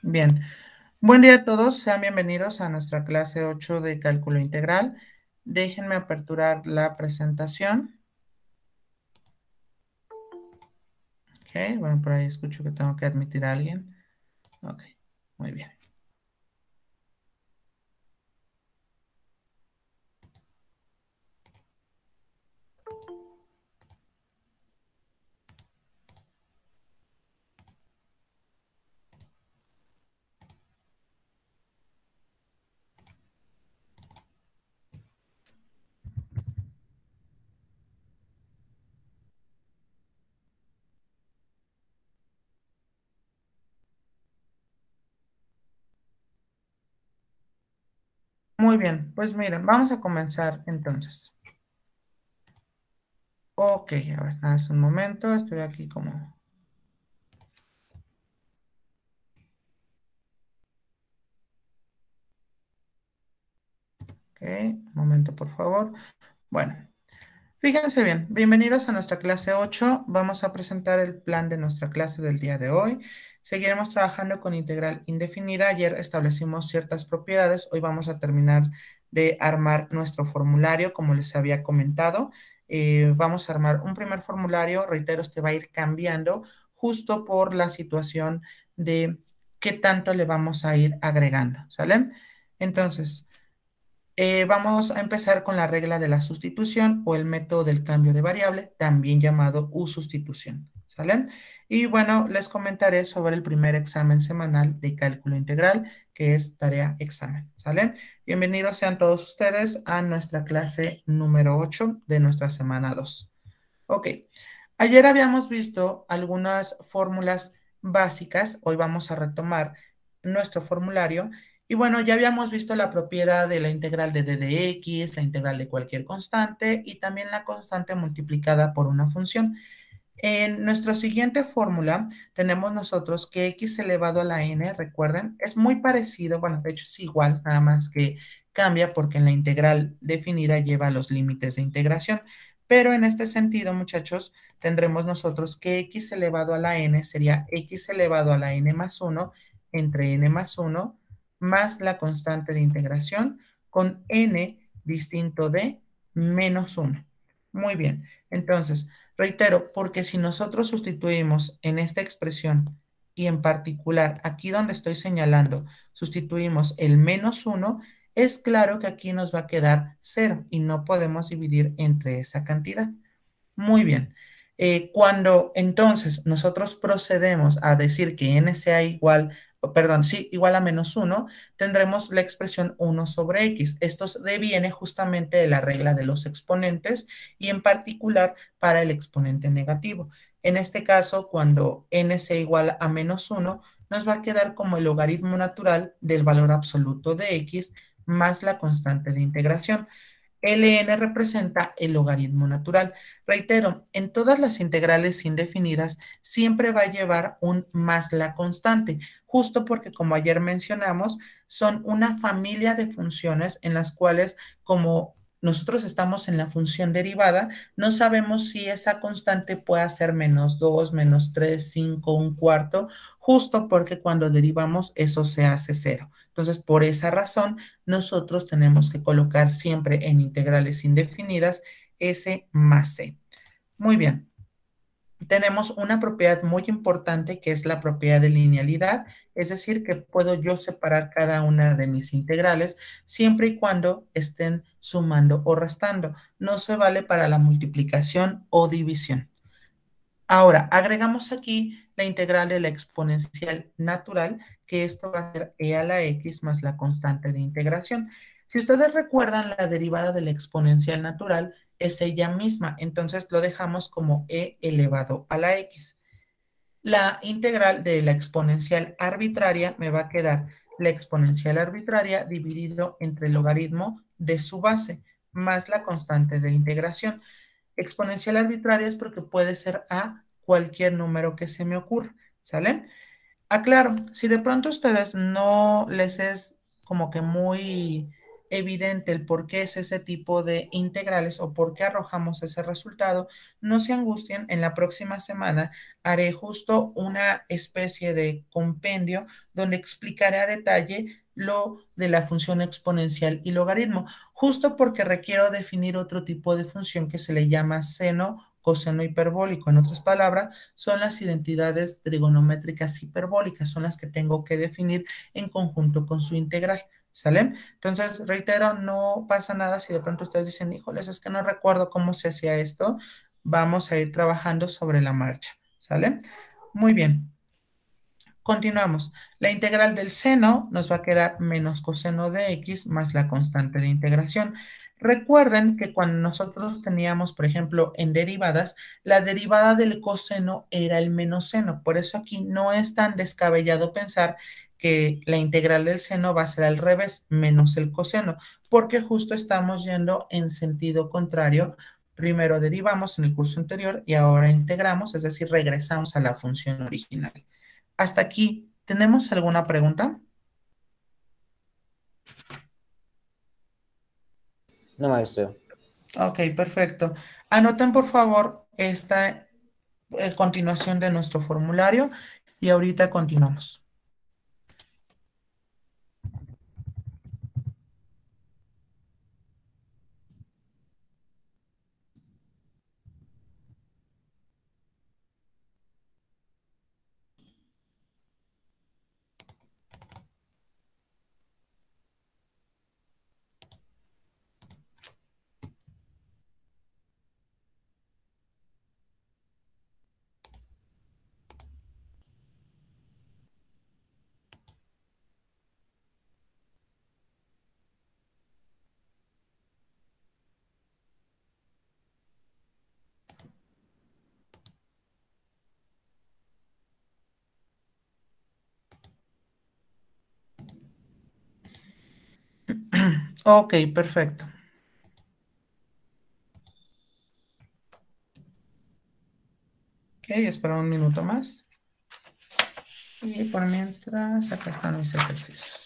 Bien. Buen día a todos, sean bienvenidos a nuestra clase 8 de cálculo integral. Déjenme aperturar la presentación. Ok, bueno, por ahí escucho que tengo que admitir a alguien. Ok, muy bien. Muy bien, pues miren, vamos a comenzar entonces. Ok, a ver, hace un momento, estoy aquí como... Ok, un momento por favor. Bueno. Fíjense bien, bienvenidos a nuestra clase 8. Vamos a presentar el plan de nuestra clase del día de hoy. Seguiremos trabajando con integral indefinida. Ayer establecimos ciertas propiedades. Hoy vamos a terminar de armar nuestro formulario, como les había comentado. Vamos a armar un primer formulario. Reitero, este va a ir cambiando justo por la situación de qué tanto le vamos a ir agregando, ¿sale? Entonces... vamos a empezar con la regla de la sustitución o el método del cambio de variable, también llamado U-sustitución, ¿sale? Y bueno, les comentaré sobre el primer examen semanal de cálculo integral, que es tarea examen, ¿sale? Bienvenidos sean todos ustedes a nuestra clase número 8 de nuestra semana 2. Ok, ayer habíamos visto algunas fórmulas básicas, hoy vamos a retomar nuestro formulario y bueno, ya habíamos visto la propiedad de la integral de d de x, la integral de cualquier constante y también la constante multiplicada por una función. En nuestra siguiente fórmula tenemos nosotros que x elevado a la n, recuerden, es muy parecido, bueno, de hecho es igual, nada más que cambia porque en la integral definida lleva los límites de integración. Pero en este sentido, muchachos, tendremos nosotros que x elevado a la n sería x elevado a la n más 1 entre n más 1 más la constante de integración con n distinto de menos 1. Muy bien, entonces... Reitero, porque si nosotros sustituimos en esta expresión y en particular aquí donde estoy señalando, sustituimos el menos 1, es claro que aquí nos va a quedar 0 y no podemos dividir entre esa cantidad. Muy bien. Cuando entonces nosotros procedemos a decir que n sea igual, perdón, sí, igual a menos 1, tendremos la expresión 1 sobre x. Esto deviene justamente de la regla de los exponentes y en particular para el exponente negativo. En este caso, cuando n sea igual a menos 1, nos va a quedar como el logaritmo natural del valor absoluto de x más la constante de integración. Ln representa el logaritmo natural. Reitero, en todas las integrales indefinidas siempre va a llevar un más la constante, justo porque como ayer mencionamos, son una familia de funciones en las cuales como nosotros estamos en la función derivada, no sabemos si esa constante puede ser menos 2, menos 3, 5, un cuarto, justo porque cuando derivamos eso se hace cero. Entonces, por esa razón, nosotros tenemos que colocar siempre en integrales indefinidas S más C. Muy bien. Tenemos una propiedad muy importante que es la propiedad de linealidad, es decir, que puedo yo separar cada una de mis integrales siempre y cuando estén sumando o restando. No se vale para la multiplicación o división. Ahora, agregamos aquí la integral de la exponencial natural, que esto va a ser e a la x más la constante de integración. Si ustedes recuerdan, la derivada de la exponencial natural es ella misma, entonces lo dejamos como e elevado a la x. La integral de la exponencial arbitraria me va a quedar la exponencial arbitraria dividido entre el logaritmo de su base más la constante de integración. Exponencial arbitraria es porque puede ser a cualquier número que se me ocurra, ¿sale? Aclaro, si de pronto a ustedes no les es como que muy evidente el por qué es ese tipo de integrales o por qué arrojamos ese resultado, no se angustien, en la próxima semana haré justo una especie de compendio donde explicaré a detalle lo de la función exponencial y logaritmo, justo porque requiero definir otro tipo de función que se le llama seno, coseno hiperbólico. En otras palabras, son las identidades trigonométricas hiperbólicas, son las que tengo que definir en conjunto con su integral. ¿Sale? Entonces, reitero, no pasa nada si de pronto ustedes dicen, híjoles, es que no recuerdo cómo se hacía esto. Vamos a ir trabajando sobre la marcha. ¿Sale? Muy bien. Continuamos. La integral del seno nos va a quedar menos coseno de x más la constante de integración. Recuerden que cuando nosotros teníamos, por ejemplo, en derivadas, la derivada del coseno era el menos seno. Por eso aquí no es tan descabellado pensar que la integral del seno va a ser al revés, menos el coseno, porque justo estamos yendo en sentido contrario. Primero derivamos en el curso anterior y ahora integramos, es decir, regresamos a la función original. Hasta aquí, ¿tenemos alguna pregunta? No, maestro. Ok, perfecto. Anoten por favor esta continuación de nuestro formulario y ahorita continuamos. Ok, perfecto. Ok, espera un minuto más. Y por mientras, acá están mis ejercicios.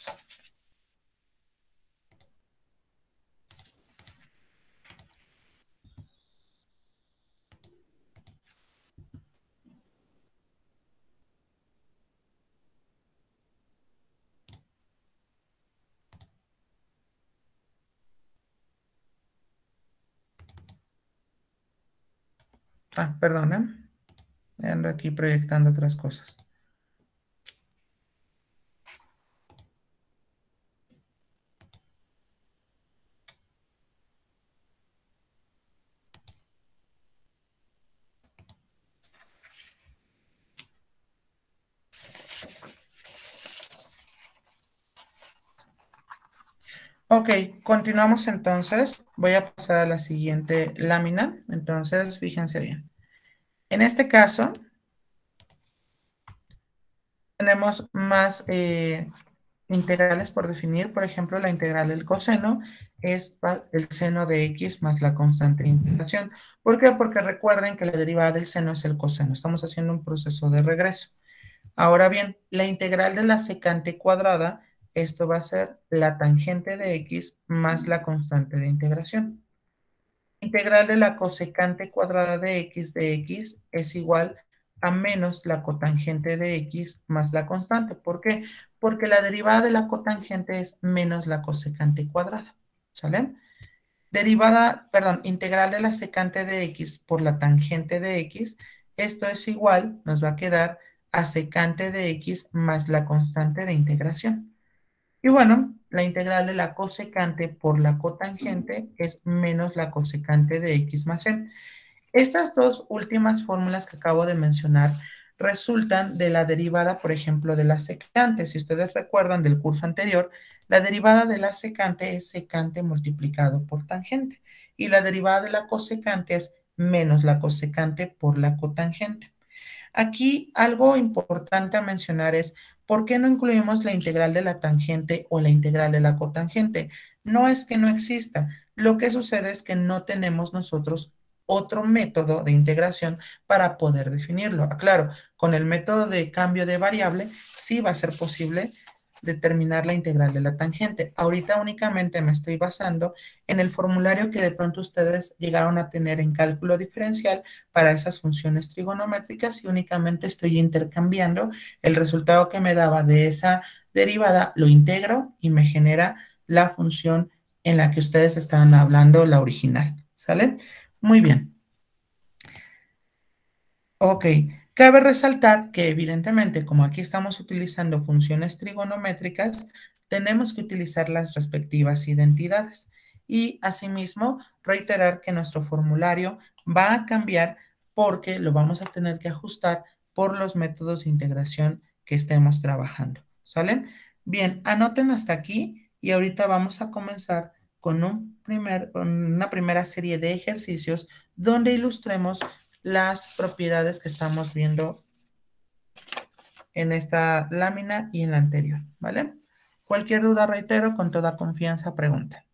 Ah, perdona. Ando aquí proyectando otras cosas. Ok, continuamos entonces. Voy a pasar a la siguiente lámina. Entonces, fíjense bien. En este caso, tenemos más integrales por definir. Por ejemplo, la integral del coseno es el seno de x más la constante de integración. ¿Por qué? Porque recuerden que la derivada del seno es el coseno. Estamos haciendo un proceso de regreso. Ahora bien, la integral de la secante cuadrada, esto va a ser la tangente de x más la constante de integración. Integral de la cosecante cuadrada de x es igual a menos la cotangente de x más la constante. ¿Por qué? Porque la derivada de la cotangente es menos la cosecante cuadrada. ¿Sale? Derivada, perdón, integral de la secante de x por la tangente de x, esto es igual, nos va a quedar a secante de x más la constante de integración. Y bueno, la integral de la cosecante por la cotangente es menos la cosecante de x más c. Estas dos últimas fórmulas que acabo de mencionar resultan de la derivada, por ejemplo, de la secante. Si ustedes recuerdan del curso anterior, la derivada de la secante es secante multiplicado por tangente y la derivada de la cosecante es menos la cosecante por la cotangente. Aquí algo importante a mencionar es por qué no incluimos la integral de la tangente o la integral de la cotangente. No es que no exista, lo que sucede es que no tenemos nosotros otro método de integración para poder definirlo. Aclaro, con el método de cambio de variable sí va a ser posible determinar la integral de la tangente. Ahorita únicamente me estoy basando en el formulario que de pronto ustedes llegaron a tener en cálculo diferencial para esas funciones trigonométricas y únicamente estoy intercambiando el resultado que me daba de esa derivada, lo integro y me genera la función en la que ustedes estaban hablando, la original. ¿Sale? Muy bien. Ok, cabe resaltar que evidentemente como aquí estamos utilizando funciones trigonométricas, tenemos que utilizar las respectivas identidades y asimismo reiterar que nuestro formulario va a cambiar porque lo vamos a tener que ajustar por los métodos de integración que estemos trabajando. ¿Sale? Bien, anoten hasta aquí y ahorita vamos a comenzar con con una primera serie de ejercicios donde ilustremos las propiedades que estamos viendo en esta lámina y en la anterior, ¿vale? Cualquier duda, reitero, con toda confianza, pregunta.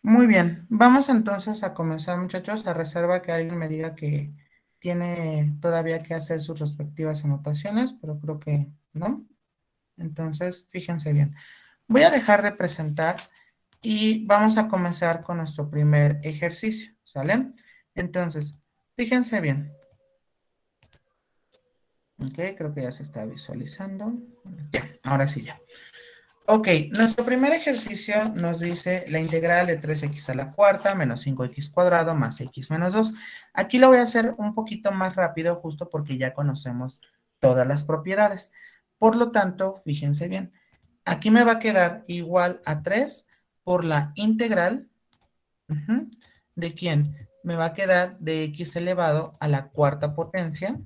Muy bien, vamos entonces a comenzar, muchachos, a reserva que alguien me diga que tiene todavía que hacer sus respectivas anotaciones, pero creo que no. Entonces, fíjense bien. Voy a dejar de presentar y vamos a comenzar con nuestro primer ejercicio, ¿sale? Entonces, fíjense bien. Ok, creo que ya se está visualizando. Ya, ahora sí ya. Ok, nuestro primer ejercicio nos dice la integral de 3x a la cuarta menos 5x cuadrado más x menos 2. Aquí lo voy a hacer un poquito más rápido justo porque ya conocemos todas las propiedades. Por lo tanto, fíjense bien, aquí me va a quedar igual a 3 por la integral. ¿De quién? Me va a quedar de x elevado a la cuarta potencia,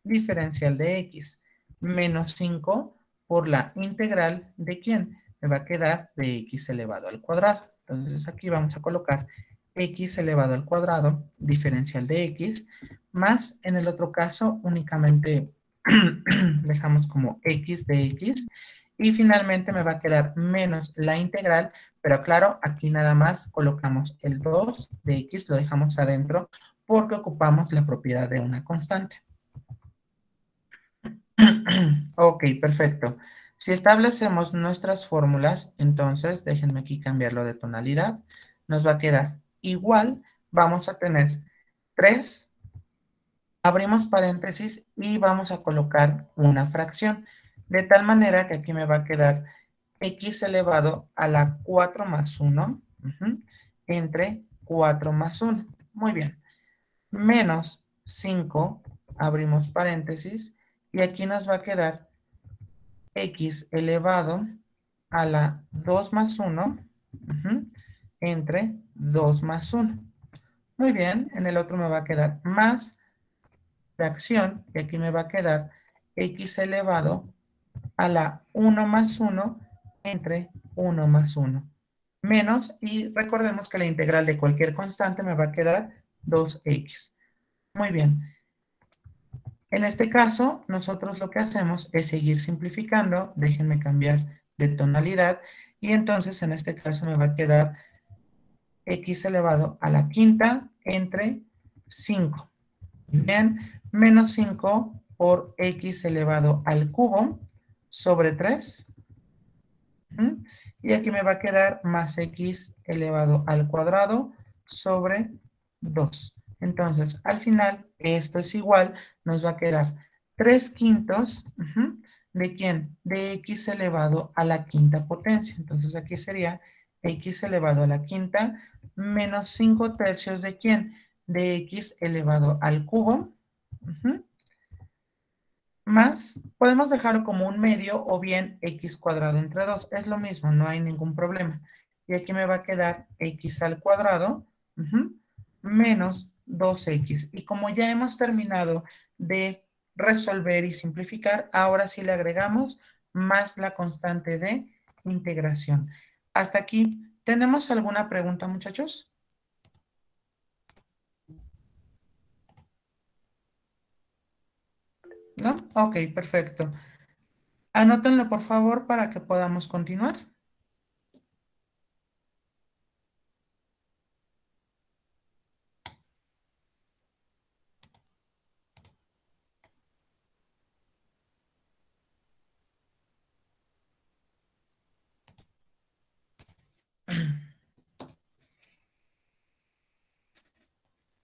diferencial de x, menos 5 por la integral de quién? Me va a quedar de x elevado al cuadrado. Entonces aquí vamos a colocar x elevado al cuadrado, diferencial de x, más en el otro caso únicamente dejamos como x de x, y finalmente me va a quedar menos la integral, pero claro, aquí nada más colocamos el 2 de x, lo dejamos adentro porque ocupamos la propiedad de una constante. Ok, perfecto. Si establecemos nuestras fórmulas, entonces déjenme aquí cambiarlo de tonalidad. Nos va a quedar igual, vamos a tener 3, abrimos paréntesis y vamos a colocar una fracción. De tal manera que aquí me va a quedar x elevado a la 4 más 1 entre 4 más 1. Muy bien. Menos 5, abrimos paréntesis, y aquí nos va a quedar x elevado a la 2 más 1 entre 2 más 1. Muy bien, en el otro me va a quedar más fracción, y aquí me va a quedar x elevado a la 1 más 1 entre 1 más 1. Menos, y recordemos que la integral de cualquier constante me va a quedar 2x. Muy bien. En este caso, nosotros lo que hacemos es seguir simplificando. Déjenme cambiar de tonalidad. Y entonces, en este caso, me va a quedar x elevado a la quinta entre 5. Bien, menos 5 por x elevado al cubo sobre 3. Y aquí me va a quedar más x elevado al cuadrado sobre 2. Entonces, al final, esto es igual, nos va a quedar 3 quintos, ¿de quién? De x elevado a la quinta potencia. Entonces, aquí sería x elevado a la quinta menos 5 tercios de quién? De x elevado al cubo, más, podemos dejarlo como un medio o bien x cuadrado entre 2. Es lo mismo, no hay ningún problema. Y aquí me va a quedar x al cuadrado menos 2x. Y como ya hemos terminado de resolver y simplificar, ahora sí le agregamos más la constante de integración. Hasta aquí, ¿tenemos alguna pregunta, muchachos? ¿No? Ok, perfecto. Anótenlo, por favor, para que podamos continuar.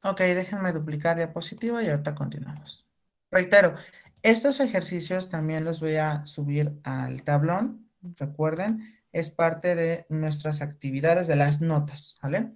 Ok, déjenme duplicar diapositiva y ahorita continuamos. Reitero, estos ejercicios también los voy a subir al tablón. Recuerden, es parte de nuestras actividades de las notas, ¿vale?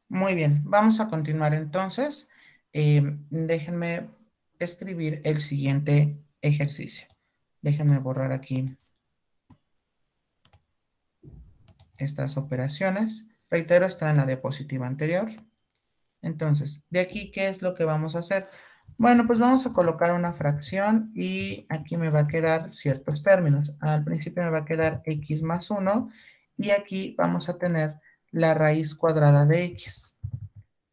Muy bien, vamos a continuar entonces. Déjenme escribir el siguiente ejercicio. Déjenme borrar aquí estas operaciones. Reitero, está en la diapositiva anterior. Entonces, de aquí, ¿qué es lo que vamos a hacer? Bueno, pues vamos a colocar una fracción y aquí me va a quedar ciertos términos. Al principio me va a quedar x más 1 y aquí vamos a tener la raíz cuadrada de x,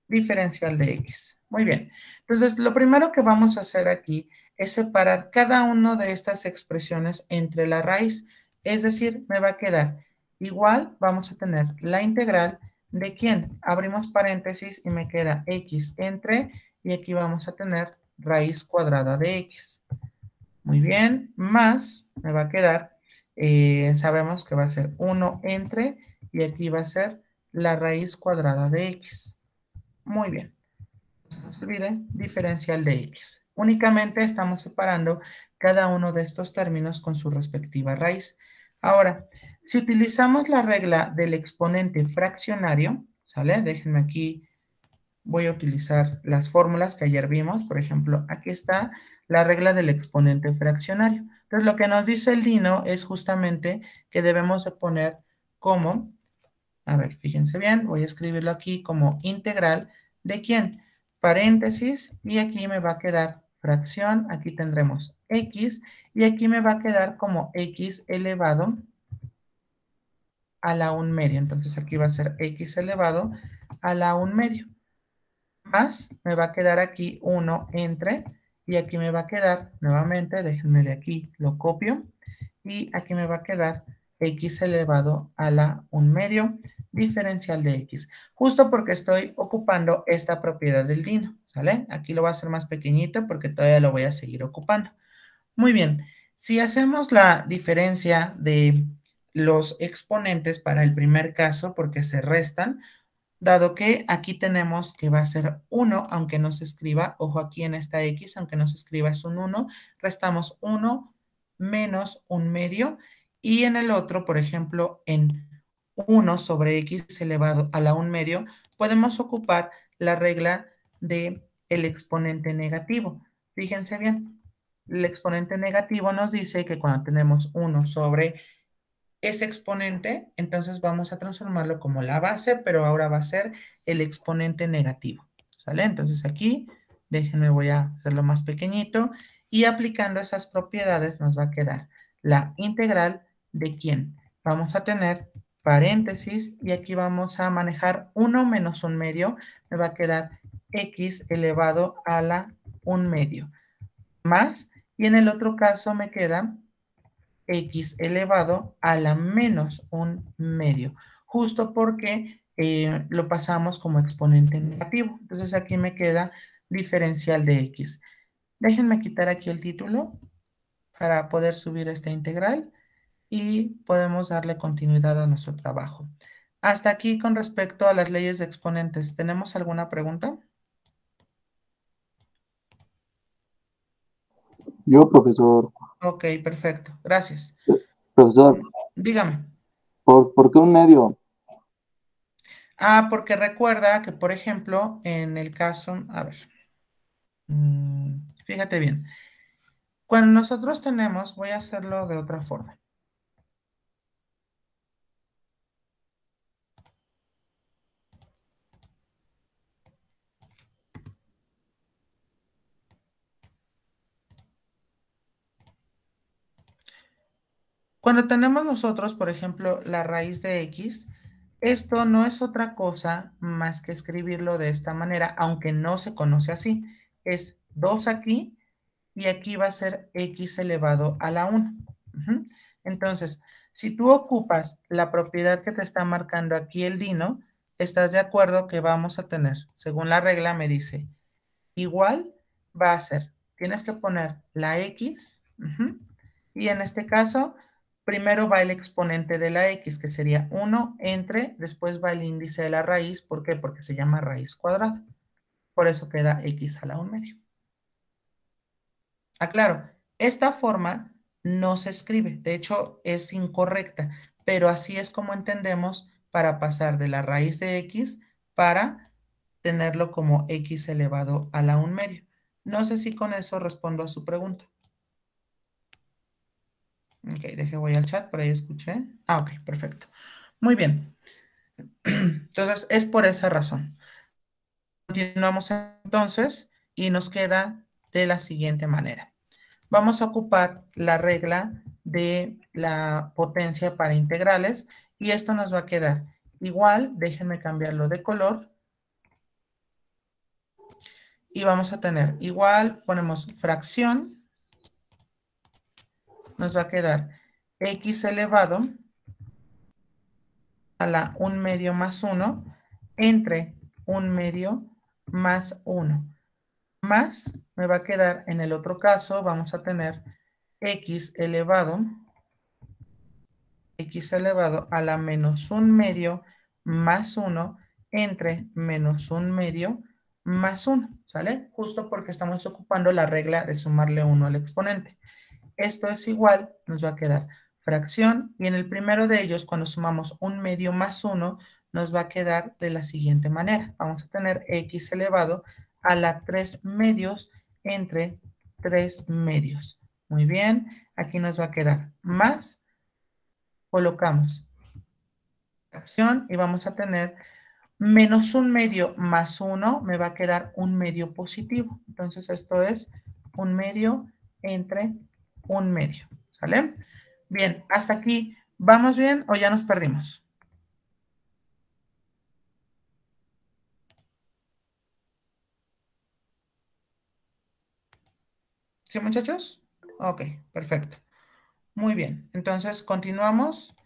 diferencial de x. Muy bien. Entonces, lo primero que vamos a hacer aquí es separar cada una de estas expresiones entre la raíz. Es decir, me va a quedar igual, vamos a tener la integral de quién. Abrimos paréntesis y me queda x entre, y aquí vamos a tener raíz cuadrada de x. Muy bien, más me va a quedar, sabemos que va a ser 1 entre, y aquí va a ser la raíz cuadrada de x. Muy bien. No se olvide, diferencial de x. Únicamente estamos separando cada uno de estos términos con su respectiva raíz. Ahora, si utilizamos la regla del exponente fraccionario, ¿sale? Déjenme aquí voy a utilizar las fórmulas que ayer vimos. Por ejemplo, aquí está la regla del exponente fraccionario. Entonces, lo que nos dice el Dino es justamente que debemos de poner como, a ver, fíjense bien, voy a escribirlo aquí como integral de quién, paréntesis, y aquí me va a quedar fracción, aquí tendremos x, y aquí me va a quedar como x elevado a la 1 medio. Entonces aquí va a ser x elevado a la 1 medio. Más me va a quedar aquí 1 entre, y aquí me va a quedar nuevamente, déjenme de aquí, lo copio, y aquí me va a quedar x elevado a la 1 medio diferencial de x, justo porque estoy ocupando esta propiedad del Dino, ¿sale? Aquí lo voy a hacer más pequeñito porque todavía lo voy a seguir ocupando. Muy bien, si hacemos la diferencia de los exponentes para el primer caso, porque se restan, dado que aquí tenemos que va a ser 1, aunque no se escriba, ojo aquí en esta x, aunque no se escriba es un 1, restamos 1 menos 1 medio, y en el otro, por ejemplo, en 1 sobre x elevado a la 1 medio, podemos ocupar la regla del exponente negativo. Fíjense bien, el exponente negativo nos dice que cuando tenemos 1 sobre ese exponente, entonces vamos a transformarlo como la base, pero ahora va a ser el exponente negativo, ¿sale? Entonces aquí, déjenme, voy a hacerlo más pequeñito, y aplicando esas propiedades nos va a quedar la integral de quién. Vamos a tener paréntesis, y aquí vamos a manejar 1 menos 1 medio, me va a quedar x elevado a la 1 medio, más, y en el otro caso me queda x elevado a la menos 1 medio, justo porque lo pasamos como exponente negativo. Entonces aquí me queda diferencial de x. Déjenme quitar aquí el título para poder subir esta integral y podemos darle continuidad a nuestro trabajo. Hasta aquí con respecto a las leyes de exponentes. ¿Tenemos alguna pregunta? Yo, profesor, Ok, perfecto. Gracias. profesor, Dígame. ¿por qué un medio? Porque recuerda que, por ejemplo, en el caso, a ver, fíjate bien, cuando nosotros tenemos, voy a hacerlo de otra forma. Cuando tenemos nosotros, por ejemplo, la raíz de x, esto no es otra cosa más que escribirlo de esta manera, aunque no se conoce así. Es 2 aquí, y aquí va a ser x elevado a la 1. Entonces, si tú ocupas la propiedad que te está marcando aquí el Dino, estás de acuerdo que vamos a tener, según la regla me dice, igual va a ser, tienes que poner la x, y en este caso, primero va el exponente de la x, que sería 1 entre, después va el índice de la raíz. ¿Por qué? Porque se llama raíz cuadrada. Por eso queda x a la 1 medio. Claro, esta forma no se escribe, de hecho es incorrecta, pero así es como entendemos para pasar de la raíz de x para tenerlo como x elevado a la 1 medio. No sé si con eso respondo a su pregunta. Ok, voy al chat, por ahí escuché. Ok, perfecto. Muy bien. Entonces, es por esa razón. Continuamos entonces y nos queda de la siguiente manera. Vamos a ocupar la regla de la potencia para integrales, y esto nos va a quedar igual, déjenme cambiarlo de color, y vamos a tener igual, ponemos fracción, nos va a quedar x elevado a la 1 medio más 1 entre 1 medio más 1, más me va a quedar en el otro caso, vamos a tener x elevado a la menos 1 medio más 1 entre menos 1 medio más 1, ¿sale? Justo porque estamos ocupando la regla de sumarle 1 al exponente. Esto es igual, nos va a quedar fracción, y en el primero de ellos, cuando sumamos 1 medio más 1, nos va a quedar de la siguiente manera. Vamos a tener x elevado a la 3 medios entre 3 medios. Muy bien, aquí nos va a quedar más, colocamos fracción y vamos a tener menos un medio más uno, me va a quedar un medio positivo. Entonces esto es un medio entre un medio, ¿sale? Bien, hasta aquí, ¿vamos bien o ya nos perdimos? ¿Sí, muchachos? Ok, perfecto. Muy bien, entonces continuamos.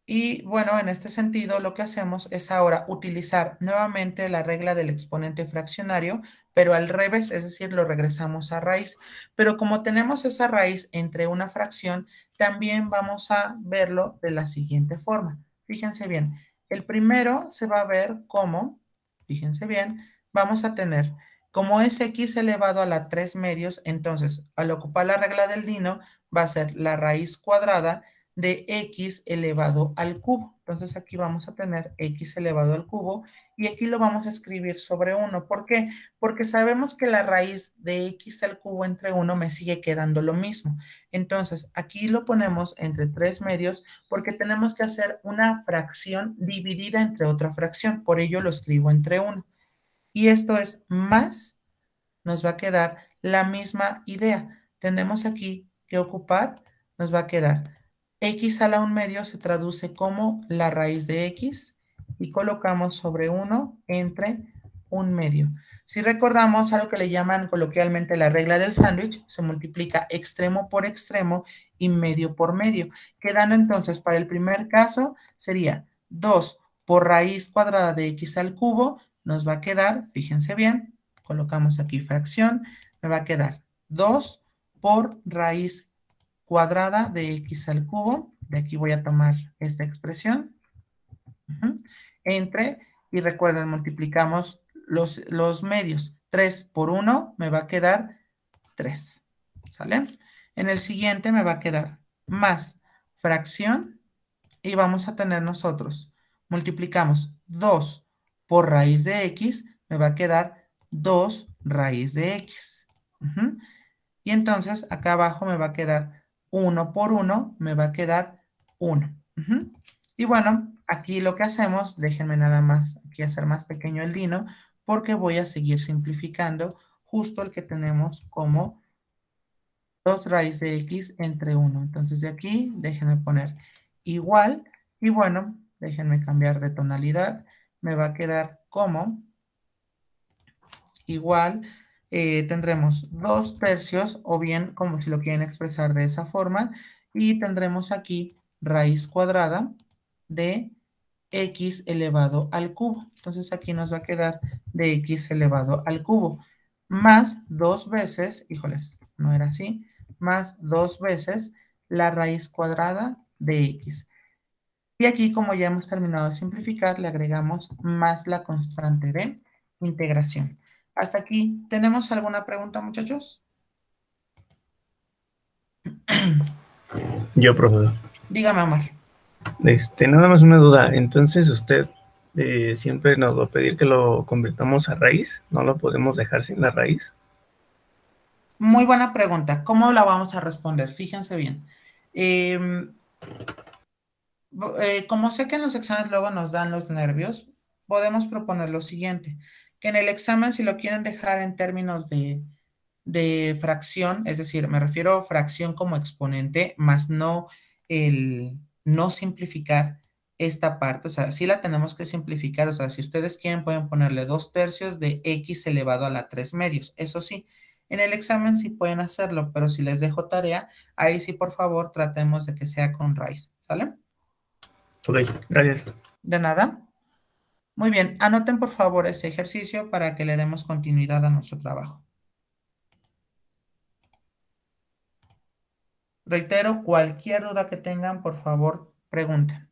Y bueno, en este sentido, lo que hacemos es ahora utilizar nuevamente la regla del exponente fraccionario, pero al revés, es decir, lo regresamos a raíz. Pero como tenemos esa raíz entre una fracción, también vamos a verlo de la siguiente forma. Fíjense bien, el primero se va a ver como, fíjense bien, vamos a tener, como es x elevado a la 3 medios, entonces al ocupar la regla del Dino, va a ser la raíz cuadrada de x elevado al cubo. Entonces aquí vamos a tener x elevado al cubo y aquí lo vamos a escribir sobre 1. ¿Por qué? Porque sabemos que la raíz de x al cubo entre 1 me sigue quedando lo mismo. Entonces aquí lo ponemos entre 3 medios porque tenemos que hacer una fracción dividida entre otra fracción. Por ello lo escribo entre 1. Y esto es más, nos va a quedar la misma idea. Tenemos aquí que ocupar, nos va a quedar x a la 1 medio se traduce como la raíz de x y colocamos sobre 1 entre 1 medio. Si recordamos algo que le llaman coloquialmente la regla del sándwich, se multiplica extremo por extremo y medio por medio, quedando entonces para el primer caso sería 2 por raíz cuadrada de x al cubo, nos va a quedar, fíjense bien, colocamos aquí fracción, me va a quedar 2 por raíz cuadrada de x al cubo, de aquí voy a tomar esta expresión, entre, y recuerden, multiplicamos los medios, 3 por 1 me va a quedar 3, ¿sale? En el siguiente me va a quedar más fracción, y vamos a tener nosotros, multiplicamos 2 por raíz de x, me va a quedar 2 raíz de x. Y entonces acá abajo me va a quedar 1 por 1, me va a quedar 1. Y bueno, aquí lo que hacemos, déjenme nada más aquí hacer más pequeño el Dino, porque voy a seguir simplificando justo el que tenemos como 2 raíz de x entre 1. Entonces de aquí, déjenme poner igual, y bueno, déjenme cambiar de tonalidad, me va a quedar como igual, tendremos 2 tercios, o bien como si lo quieren expresar de esa forma, y tendremos aquí raíz cuadrada de x elevado al cubo. Entonces aquí nos va a quedar de x elevado al cubo, más 2 veces, híjoles, no era así, más 2 veces la raíz cuadrada de x. Y aquí, como ya hemos terminado de simplificar, le agregamos más la constante de integración. Hasta aquí, ¿tenemos alguna pregunta, muchachos? Yo, profesor. Dígame, Omar. Nada más una duda. Entonces, usted siempre nos va a pedir que lo convirtamos a raíz. ¿No lo podemos dejar sin la raíz? Muy buena pregunta. ¿Cómo la vamos a responder? Fíjense bien. Como sé que en los exámenes luego nos dan los nervios, podemos proponer lo siguiente, que en el examen si lo quieren dejar en términos de fracción, es decir, me refiero a fracción como exponente, más no el no simplificar esta parte, o sea, sí la tenemos que simplificar, o sea, si ustedes quieren pueden ponerle 2 tercios de x elevado a la 3 medios, eso sí, en el examen sí pueden hacerlo, pero si les dejo tarea, ahí sí por favor tratemos de que sea con raíz, ¿sale? Ok, gracias. De nada. Muy bien, anoten por favor ese ejercicio para que le demos continuidad a nuestro trabajo. Reitero, cualquier duda que tengan, por favor, pregunten.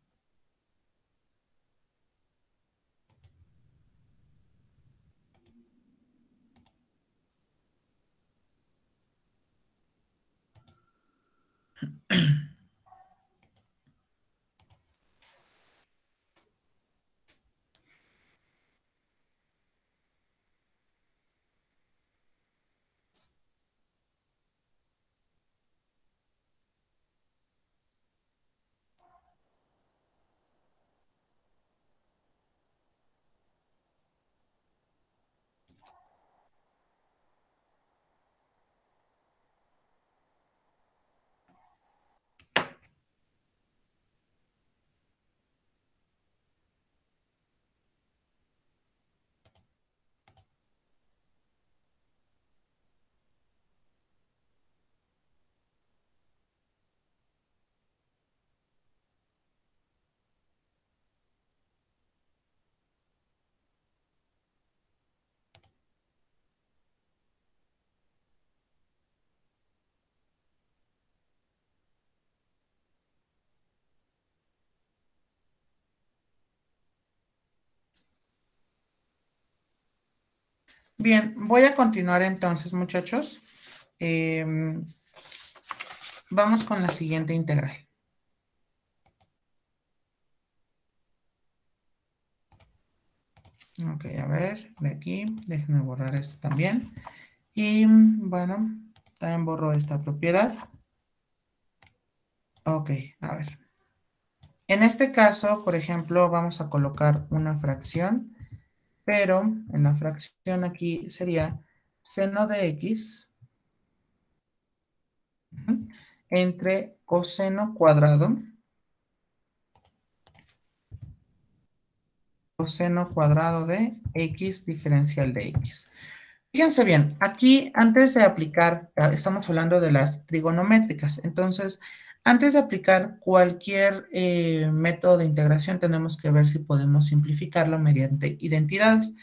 Bien, voy a continuar entonces, muchachos. Vamos con la siguiente integral. Ok, a ver, de aquí, déjenme borrar esto también. Y bueno, también borro esta propiedad. Ok, a ver. En este caso, por ejemplo, vamos a colocar una fracción, pero en la fracción aquí sería seno de x entre coseno cuadrado de x diferencial de x. Fíjense bien, aquí antes de aplicar, estamos hablando de las trigonométricas, entonces antes de aplicar cualquier método de integración tenemos que ver si podemos simplificarlo mediante identidades,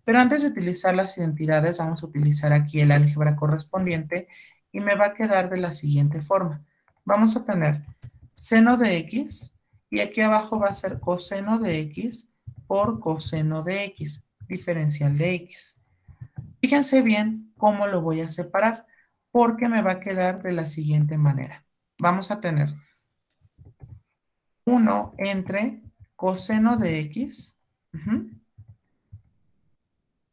pero antes de utilizar las identidades vamos a utilizar aquí el álgebra correspondiente y me va a quedar de la siguiente forma. Vamos a tener seno de x y aquí abajo va a ser coseno de x por coseno de x, diferencial de x. Fíjense bien cómo lo voy a separar, porque me va a quedar de la siguiente manera. Vamos a tener 1 entre coseno de x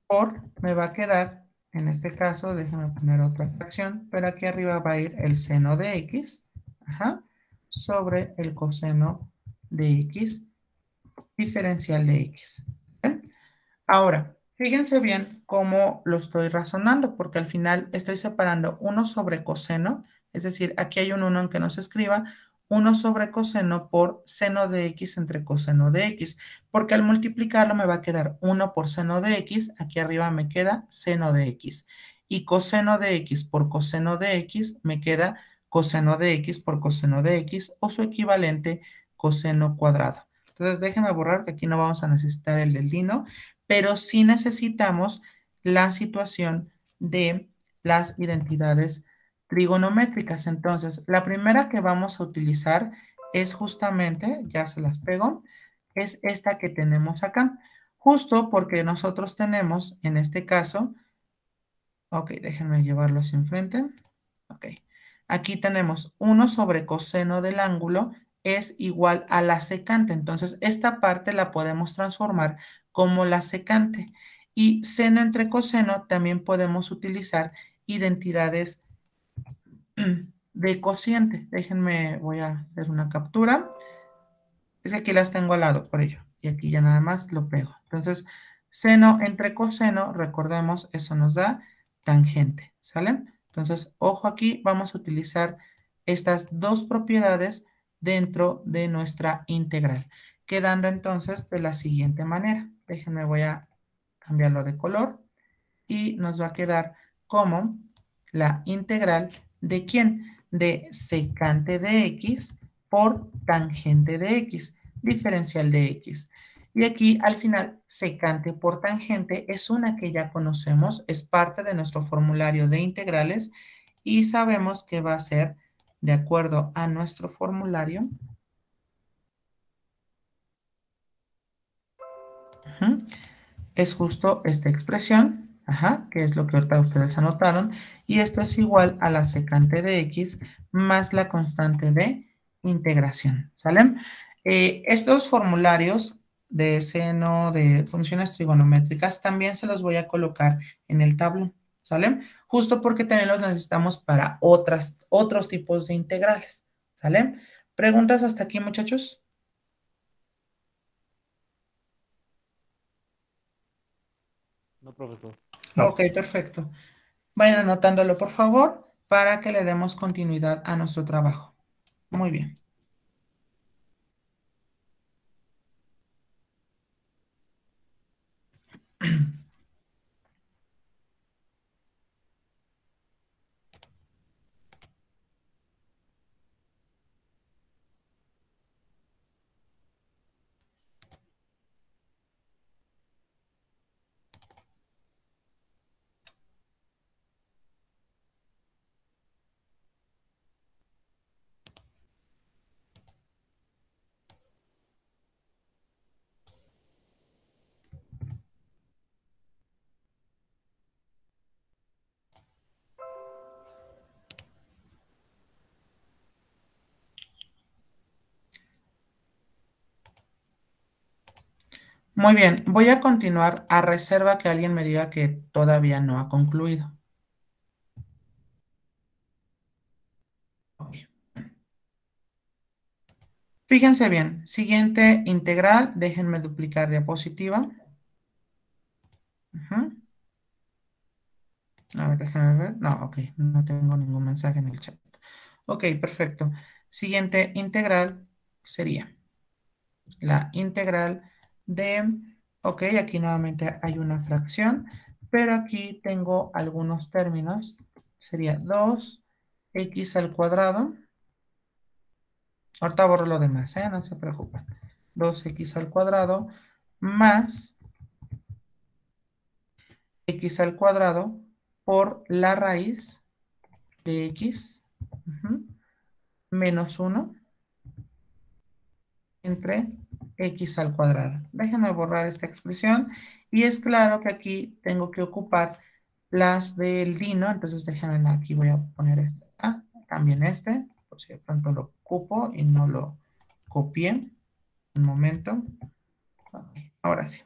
por, me va a quedar, en este caso, déjenme poner otra fracción, pero aquí arriba va a ir el seno de x, sobre el coseno de x, diferencial de x. ¿Ven? Ahora, fíjense bien cómo lo estoy razonando, porque al final estoy separando 1 sobre coseno, es decir, aquí hay un 1 en que no se escriba, 1 sobre coseno por seno de x entre coseno de x, porque al multiplicarlo me va a quedar 1 por seno de x, aquí arriba me queda seno de x, y coseno de x por coseno de x me queda coseno de x por coseno de x, o su equivalente coseno cuadrado. Entonces déjenme borrar que aquí no vamos a necesitar el del lino, pero sí necesitamos la situación de las identidades trigonométricas. Entonces, la primera que vamos a utilizar es justamente, ya se las pego, es esta que tenemos acá. Justo porque nosotros tenemos, en este caso, ok, déjenme llevarlo hacia enfrente. Ok, aquí tenemos 1 sobre coseno del ángulo es igual a la secante. Entonces, esta parte la podemos transformar como la secante. Y seno entre coseno también podemos utilizar identidades de cociente. Déjenme, voy a hacer una captura. Es que aquí las tengo al lado, por ello. Y aquí ya nada más lo pego. Entonces, seno entre coseno, recordemos, eso nos da tangente, ¿sale? Entonces, ojo aquí, vamos a utilizar estas dos propiedades dentro de nuestra integral, quedando entonces de la siguiente manera. Déjenme, voy a cambiarlo de color y nos va a quedar como la integral de ¿quién? De secante de x por tangente de x, diferencial de x. Y aquí al final, secante por tangente es una que ya conocemos, es parte de nuestro formulario de integrales y sabemos que va a ser, de acuerdo a nuestro formulario, es justo esta expresión, que es lo que ahorita ustedes anotaron, y esto es igual a la secante de x más la constante de integración, ¿sale? Estos formularios de seno de funciones trigonométricas también se los voy a colocar en el tablón, ¿sale? Justo porque también los necesitamos para otros tipos de integrales, ¿sale? ¿Preguntas hasta aquí, muchachos? No, profesor. No. Ok, perfecto. Vayan anotándolo, por favor, para que le demos continuidad a nuestro trabajo. Muy bien. Muy bien, voy a continuar a reserva que alguien me diga que todavía no ha concluido. Ok. Fíjense bien, siguiente integral, déjenme duplicar diapositiva. Ujú. A ver, déjenme ver. No, ok, no tengo ningún mensaje en el chat. Ok, perfecto. Siguiente integral sería la integral de, ok, aquí nuevamente hay una fracción, pero aquí tengo algunos términos. Sería 2x al cuadrado. Ahorita borro lo demás, no se preocupen. 2x al cuadrado más x al cuadrado por la raíz de x menos 1 entre x al cuadrado. Déjenme borrar esta expresión. Y es claro que aquí tengo que ocupar las del dino. Entonces déjenme aquí, voy a poner este. También este, por si de pronto lo ocupo y no lo copié. Un momento. Okay, ahora sí.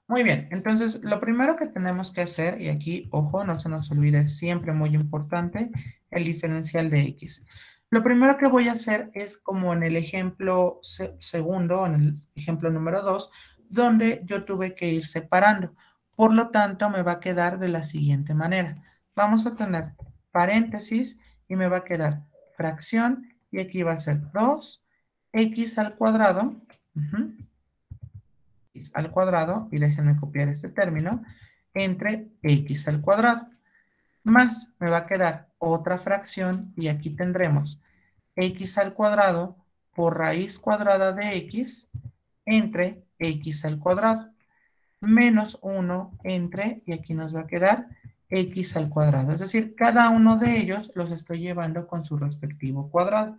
Muy bien, entonces lo primero que tenemos que hacer, y aquí, ojo, no se nos olvide, siempre muy importante, el diferencial de x. Lo primero que voy a hacer es como en el ejemplo segundo, en el ejemplo número 2, donde yo tuve que ir separando. Por lo tanto, me va a quedar de la siguiente manera. Vamos a tener paréntesis y me va a quedar fracción, y aquí va a ser 2x al cuadrado, x al cuadrado, y déjenme copiar este término, entre x al cuadrado. Más me va a quedar otra fracción y aquí tendremos x al cuadrado por raíz cuadrada de x entre x al cuadrado. Menos 1 entre, y aquí nos va a quedar x al cuadrado. Es decir, cada uno de ellos los estoy llevando con su respectivo cuadrado.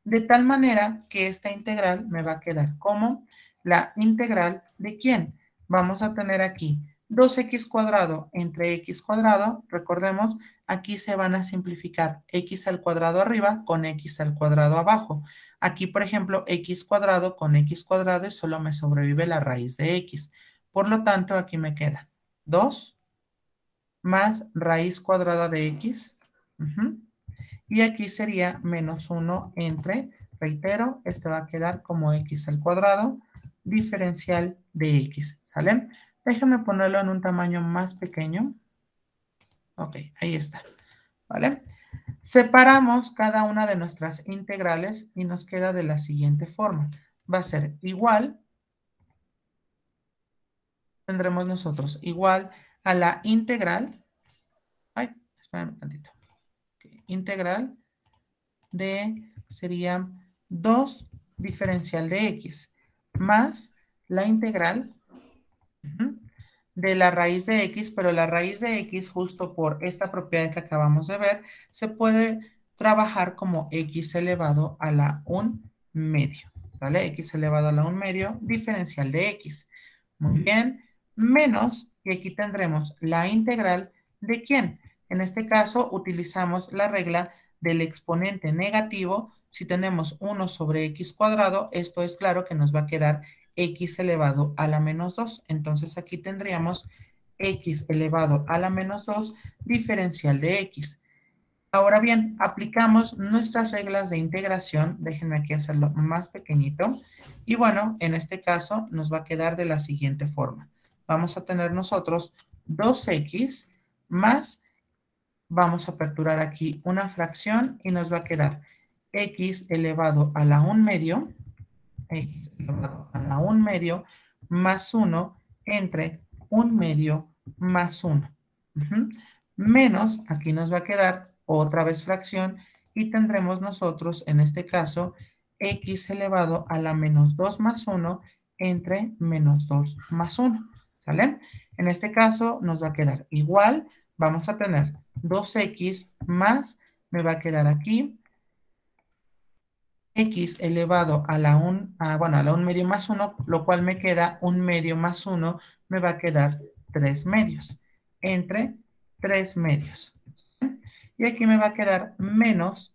De tal manera que esta integral me va a quedar como la integral de ¿quién? Vamos a tener aquí 2x cuadrado entre x cuadrado. Recordemos, aquí se van a simplificar x al cuadrado arriba con x al cuadrado abajo. Aquí, por ejemplo, x cuadrado con x cuadrado y solo me sobrevive la raíz de x. Por lo tanto, aquí me queda 2 más raíz cuadrada de x. Y aquí sería menos 1 entre, reitero, este va a quedar como x al cuadrado, diferencial de x, ¿sale? Déjenme ponerlo en un tamaño más pequeño. Ok, ahí está, ¿vale? Separamos cada una de nuestras integrales y nos queda de la siguiente forma. Va a ser igual, tendremos nosotros igual a la integral, ay, espérame un tantito, okay, integral de, sería 2 diferencial de x, más la integral de la raíz de x, pero la raíz de x, justo por esta propiedad que acabamos de ver, se puede trabajar como x elevado a la 1 medio, ¿vale? X elevado a la 1 medio, diferencial de x. Muy bien, menos, y aquí tendremos la integral de ¿quién? En este caso, utilizamos la regla del exponente negativo. Si tenemos 1 sobre x cuadrado, esto es claro que nos va a quedar x elevado a la menos 2. Entonces aquí tendríamos x elevado a la menos 2 diferencial de x. Ahora bien, aplicamos nuestras reglas de integración. Déjenme aquí hacerlo más pequeñito. Y bueno, en este caso nos va a quedar de la siguiente forma. Vamos a tener nosotros 2x más, vamos a aperturar aquí una fracción y nos va a quedar x elevado a la 1 medio, x elevado a la 1 medio más 1 entre 1 medio más 1. Menos, aquí nos va a quedar otra vez fracción y tendremos nosotros en este caso x elevado a la menos 2 más 1 entre menos 2 más 1. ¿Sale? En este caso nos va a quedar igual. Vamos a tener 2x más, me va a quedar aquí x elevado a la 1, bueno, a la 1 medio más 1, lo cual me queda 1 medio más 1, me va a quedar 3 medios, entre 3 medios. Y aquí me va a quedar menos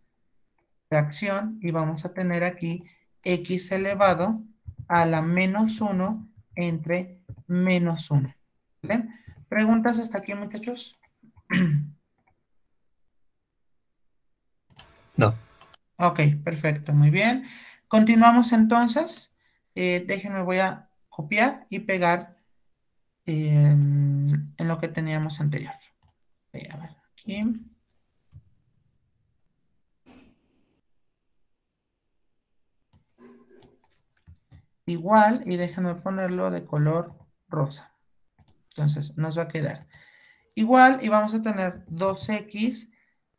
fracción, y vamos a tener aquí x elevado a la menos 1 entre menos 1. ¿Vale? ¿Preguntas hasta aquí, muchachos? No. Ok, perfecto, muy bien. Continuamos entonces. Déjenme, voy a copiar y pegar en lo que teníamos anterior. A ver, aquí. Igual, y déjenme ponerlo de color rosa. Entonces, nos va a quedar igual y vamos a tener 2x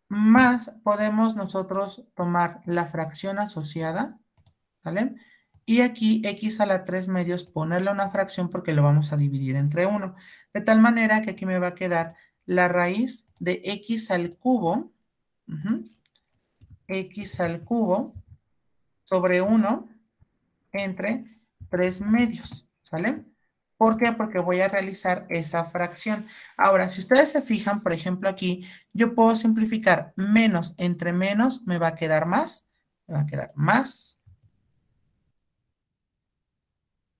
más, podemos nosotros tomar la fracción asociada, ¿vale? Y aquí x a la 3 medios ponerle una fracción porque lo vamos a dividir entre 1. De tal manera que aquí me va a quedar la raíz de x al cubo, x al cubo sobre 1 entre 3 medios, ¿sale? ¿Por qué? Porque voy a realizar esa fracción. Ahora, si ustedes se fijan, por ejemplo, aquí, yo puedo simplificar menos entre menos, me va a quedar más, me va a quedar más.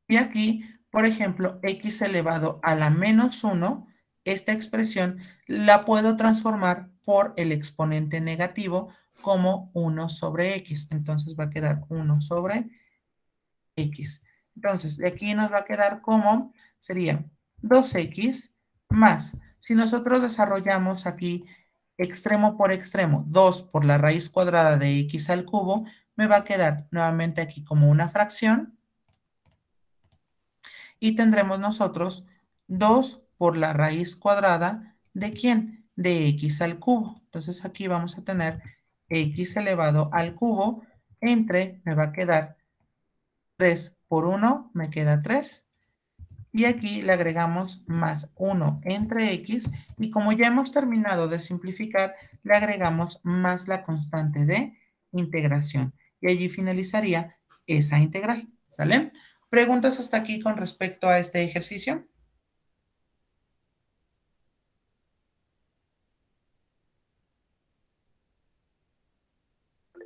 Y aquí, por ejemplo, x elevado a la menos 1, esta expresión la puedo transformar por el exponente negativo como 1 sobre x. Entonces va a quedar 1 sobre x. Entonces, de aquí nos va a quedar como sería 2x más. Si nosotros desarrollamos aquí extremo por extremo, 2 por la raíz cuadrada de x al cubo, me va a quedar nuevamente aquí como una fracción. Y tendremos nosotros 2 por la raíz cuadrada de ¿quién? De x al cubo. Entonces aquí vamos a tener x elevado al cubo entre, me va a quedar 3 por 1, me queda 3. Y aquí le agregamos más 1 entre x. Y como ya hemos terminado de simplificar, le agregamos más la constante de integración. Y allí finalizaría esa integral. ¿Sale? ¿Preguntas hasta aquí con respecto a este ejercicio?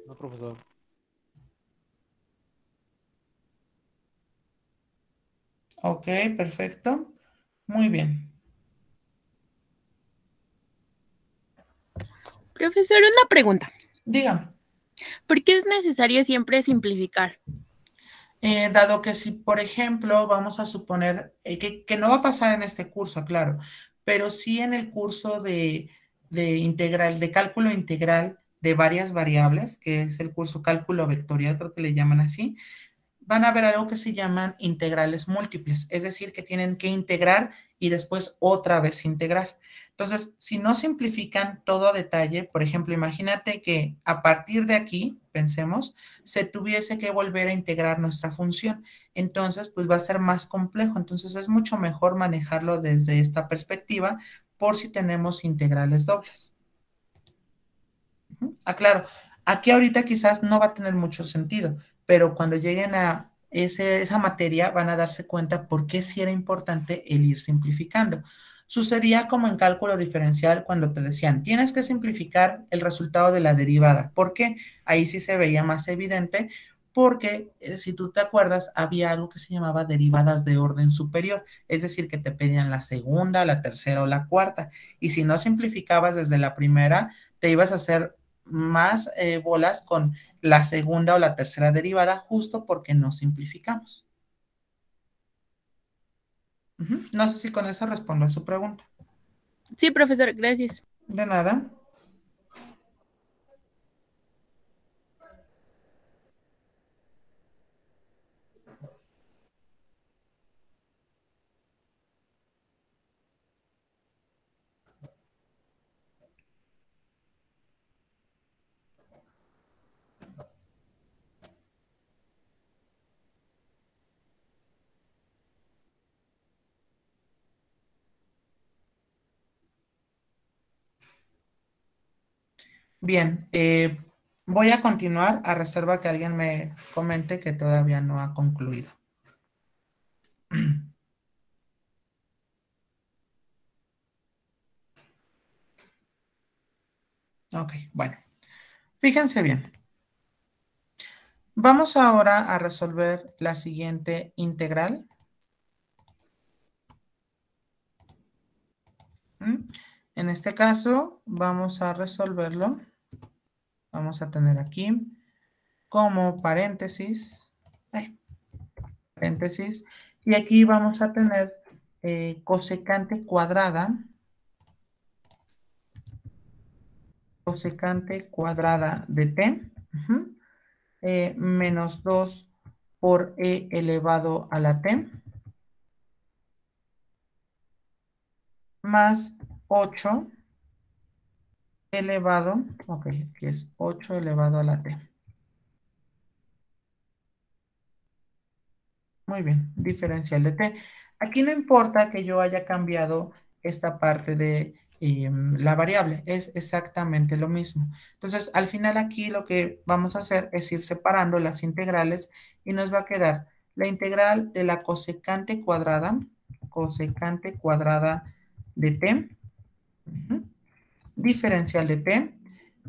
No, profesor. Ok, perfecto. Muy bien. Profesor, una pregunta. Dígame. ¿Por qué es necesario siempre simplificar? Dado que si, por ejemplo, vamos a suponer que no va a pasar en este curso, claro, pero sí en el curso de integral, de cálculo integral de varias variables, que es el curso cálculo vectorial, creo que le llaman así, van a ver algo que se llaman integrales múltiples, es decir, que tienen que integrar y después otra vez integrar. Entonces, si no simplifican todo a detalle, por ejemplo, imagínate que a partir de aquí, pensemos, se tuviese que volver a integrar nuestra función. Entonces, pues va a ser más complejo. Entonces, es mucho mejor manejarlo desde esta perspectiva por si tenemos integrales dobles. Claro, aquí ahorita quizás no va a tener mucho sentido, pero cuando lleguen a esa materia van a darse cuenta por qué sí era importante el ir simplificando. Sucedía como en cálculo diferencial cuando te decían, tienes que simplificar el resultado de la derivada. ¿Por qué? Ahí sí se veía más evidente, porque si tú te acuerdas, había algo que se llamaba derivadas de orden superior, es decir, que te pedían la segunda, la tercera o la cuarta, y si no simplificabas desde la primera, te ibas a hacer más bolas con la segunda o la tercera derivada justo porque no simplificamos. No sé si con eso respondo a su pregunta. Sí, profesor, gracias. De nada. Bien, voy a continuar a reserva que alguien me comente que todavía no ha concluido. Ok, bueno. Fíjense bien. Vamos ahora a resolver la siguiente integral. En este caso, vamos a resolverlo. Vamos a tener aquí como paréntesis. Paréntesis. Y aquí vamos a tener cosecante cuadrada. Cosecante cuadrada de t. Menos 2 por e elevado a la t. Más 8 elevado, ok, aquí es 8 elevado a la t. Muy bien, diferencial de t. Aquí no importa que yo haya cambiado esta parte de la variable, es exactamente lo mismo. Entonces, al final aquí lo que vamos a hacer es ir separando las integrales y nos va a quedar la integral de la cosecante cuadrada de t, diferencial de t,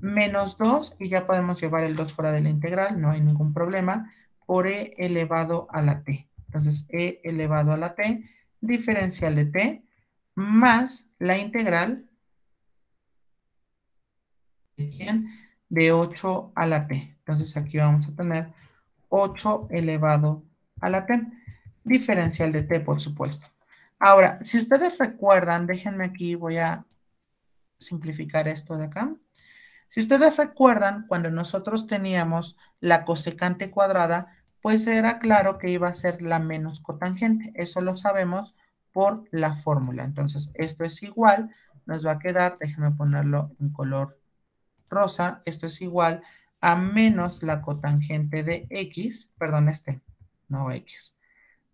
menos 2, y ya podemos llevar el 2 fuera de la integral, no hay ningún problema, por e elevado a la t. Entonces, e elevado a la t, diferencial de t, más la integral de 8 a la t. Entonces, aquí vamos a tener 8 elevado a la t, diferencial de t, por supuesto. Ahora, si ustedes recuerdan, déjenme aquí, voy a simplificar esto de acá. Si ustedes recuerdan, cuando nosotros teníamos la cosecante cuadrada, pues era claro que iba a ser la menos cotangente. Eso lo sabemos por la fórmula. Entonces, esto es igual, nos va a quedar, déjenme ponerlo en color rosa, esto es igual a menos la cotangente de x, perdón, no x,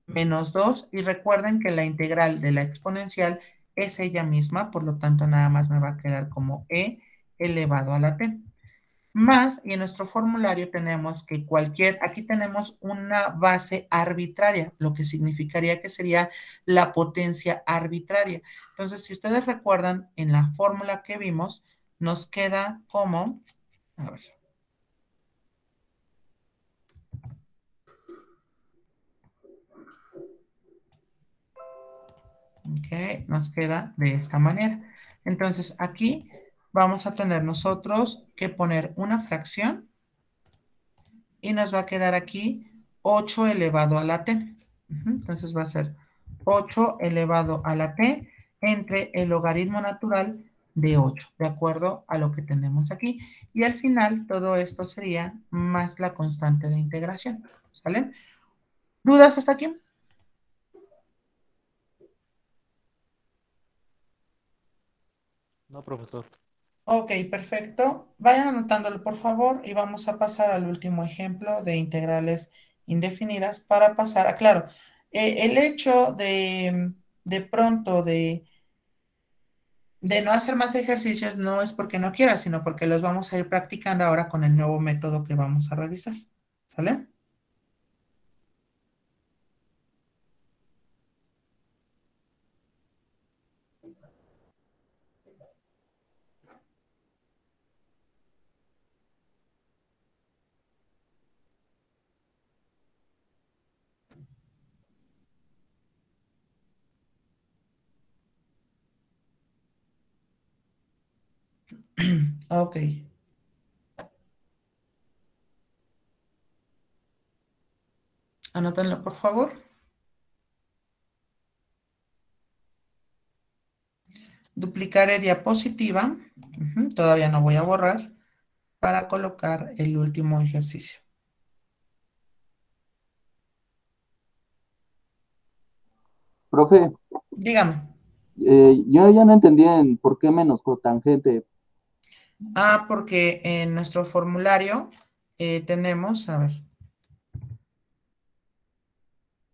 menos 2, y recuerden que la integral de la exponencial es ella misma, por lo tanto nada más me va a quedar como e elevado a la t. Más, y en nuestro formulario tenemos que aquí tenemos una base arbitraria, lo que significaría que sería la potencia arbitraria. Entonces, si ustedes recuerdan, en la fórmula que vimos, nos queda como, a ver, ok, nos queda de esta manera. Entonces, aquí vamos a tener nosotros que poner una fracción y nos va a quedar aquí 8 elevado a la t. Entonces va a ser 8 elevado a la t entre el logaritmo natural de 8, de acuerdo a lo que tenemos aquí. Y al final todo esto sería más la constante de integración. ¿Sale? ¿Dudas hasta aquí? No, profesor. Ok, perfecto. Vayan anotándolo, por favor, y vamos a pasar al último ejemplo de integrales indefinidas para pasar a, claro, el hecho de pronto de no hacer más ejercicios no es porque no quieras, sino porque los vamos a ir practicando ahora con el nuevo método que vamos a revisar. ¿Sale? Ok. Anótenlo, por favor. Duplicaré diapositiva. Todavía no voy a borrar para colocar el último ejercicio. Profe, Dígame. yo ya no entendí en por qué menos cotangente. Porque en nuestro formulario tenemos, a ver,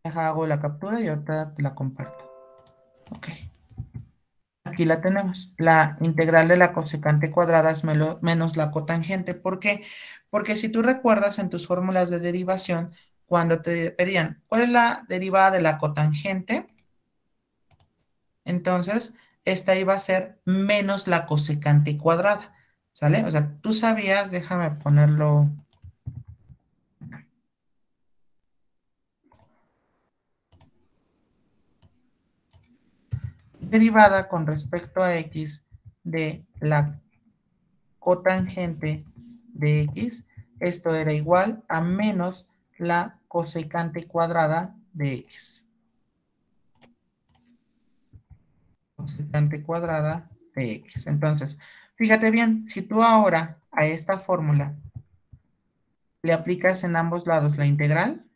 hago la captura y ahorita te la comparto. Ok. Aquí la tenemos. La integral de la cosecante cuadrada es menos la cotangente. ¿Por qué? Porque si tú recuerdas en tus fórmulas de derivación, cuando te pedían, ¿cuál es la derivada de la cotangente? Entonces, esta iba a ser menos la cosecante cuadrada. ¿Sale? O sea, tú sabías, déjame ponerlo derivada con respecto a x de la cotangente de x, esto era igual a menos la cosecante cuadrada de x. Cosecante cuadrada de x. Entonces, fíjate bien, si tú ahora a esta fórmula le aplicas en ambos lados la integral,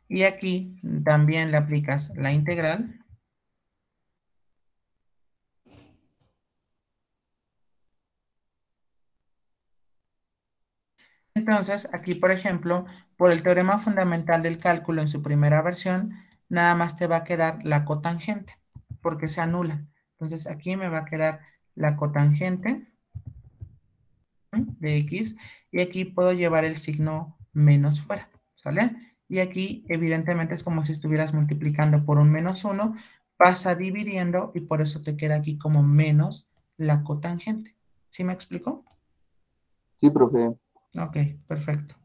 y aquí también le aplicas la integral, entonces aquí, por ejemplo, por el teorema fundamental del cálculo en su primera versión, nada más te va a quedar la cotangente, porque se anula. Entonces aquí me va a quedar la cotangente de x, y aquí puedo llevar el signo menos fuera, ¿sale? Y aquí, evidentemente, es como si estuvieras multiplicando por un menos 1, pasa dividiendo, y por eso te queda aquí como menos la cotangente. ¿Sí me explico? Sí, profe. Ok, perfecto.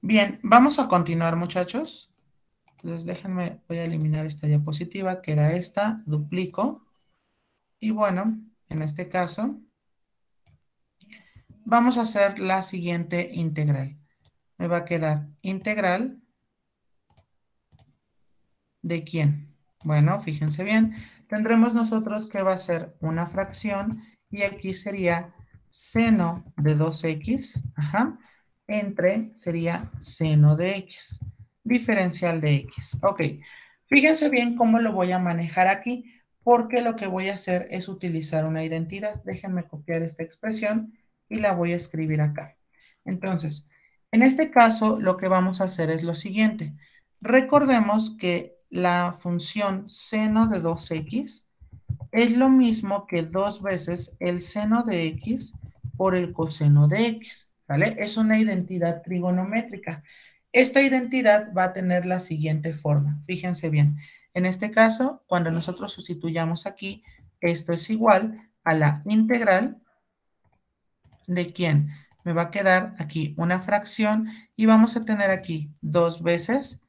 Bien, vamos a continuar, muchachos. Entonces, déjenme, voy a eliminar esta diapositiva, que era esta, duplico. Y bueno, en este caso, vamos a hacer la siguiente integral. Me va a quedar integral ¿de quién? Bueno, fíjense bien, tendremos nosotros que va a ser una fracción y aquí sería seno de 2x, ajá, entre sería seno de x, diferencial de x. Ok, fíjense bien cómo lo voy a manejar aquí, porque lo que voy a hacer es utilizar una identidad. Déjenme copiar esta expresión y la voy a escribir acá. Entonces, en este caso, lo que vamos a hacer es lo siguiente. Recordemos que la función seno de 2x es lo mismo que 2 veces el seno de x por el coseno de x, ¿sale? Es una identidad trigonométrica. Esta identidad va a tener la siguiente forma. Fíjense bien. En este caso, cuando nosotros sustituyamos aquí, esto es igual a la integral de quién. Me va a quedar aquí una fracción y vamos a tener aquí 2 veces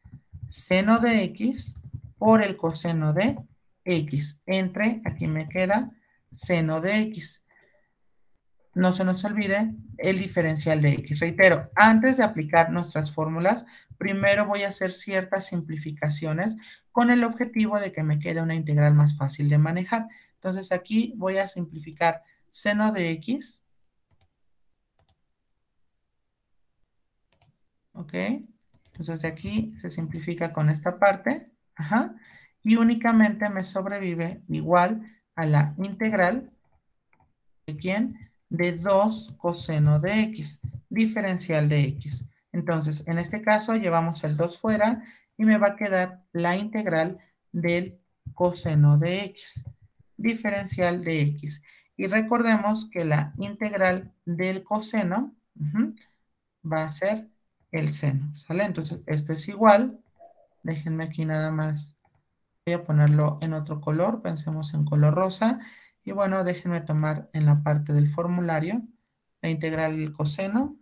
seno de x por el coseno de x, entre, aquí me queda seno de x. No se nos olvide el diferencial de x. Reitero, antes de aplicar nuestras fórmulas, primero voy a hacer ciertas simplificaciones con el objetivo de que me quede una integral más fácil de manejar. Entonces aquí voy a simplificar seno de x, ¿ok? Entonces de aquí se simplifica con esta parte, ajá, y únicamente me sobrevive igual a la integral de quién, de 2 coseno de x, diferencial de x. Entonces, en este caso llevamos el 2 fuera y me va a quedar la integral del coseno de x, diferencial de x. Y recordemos que la integral del coseno va a ser el seno, ¿sale? Entonces, esto es igual. Déjenme aquí nada más. Voy a ponerlo en otro color. Pensemos en color rosa. Y bueno, déjenme tomar en la parte del formulario la integral del coseno.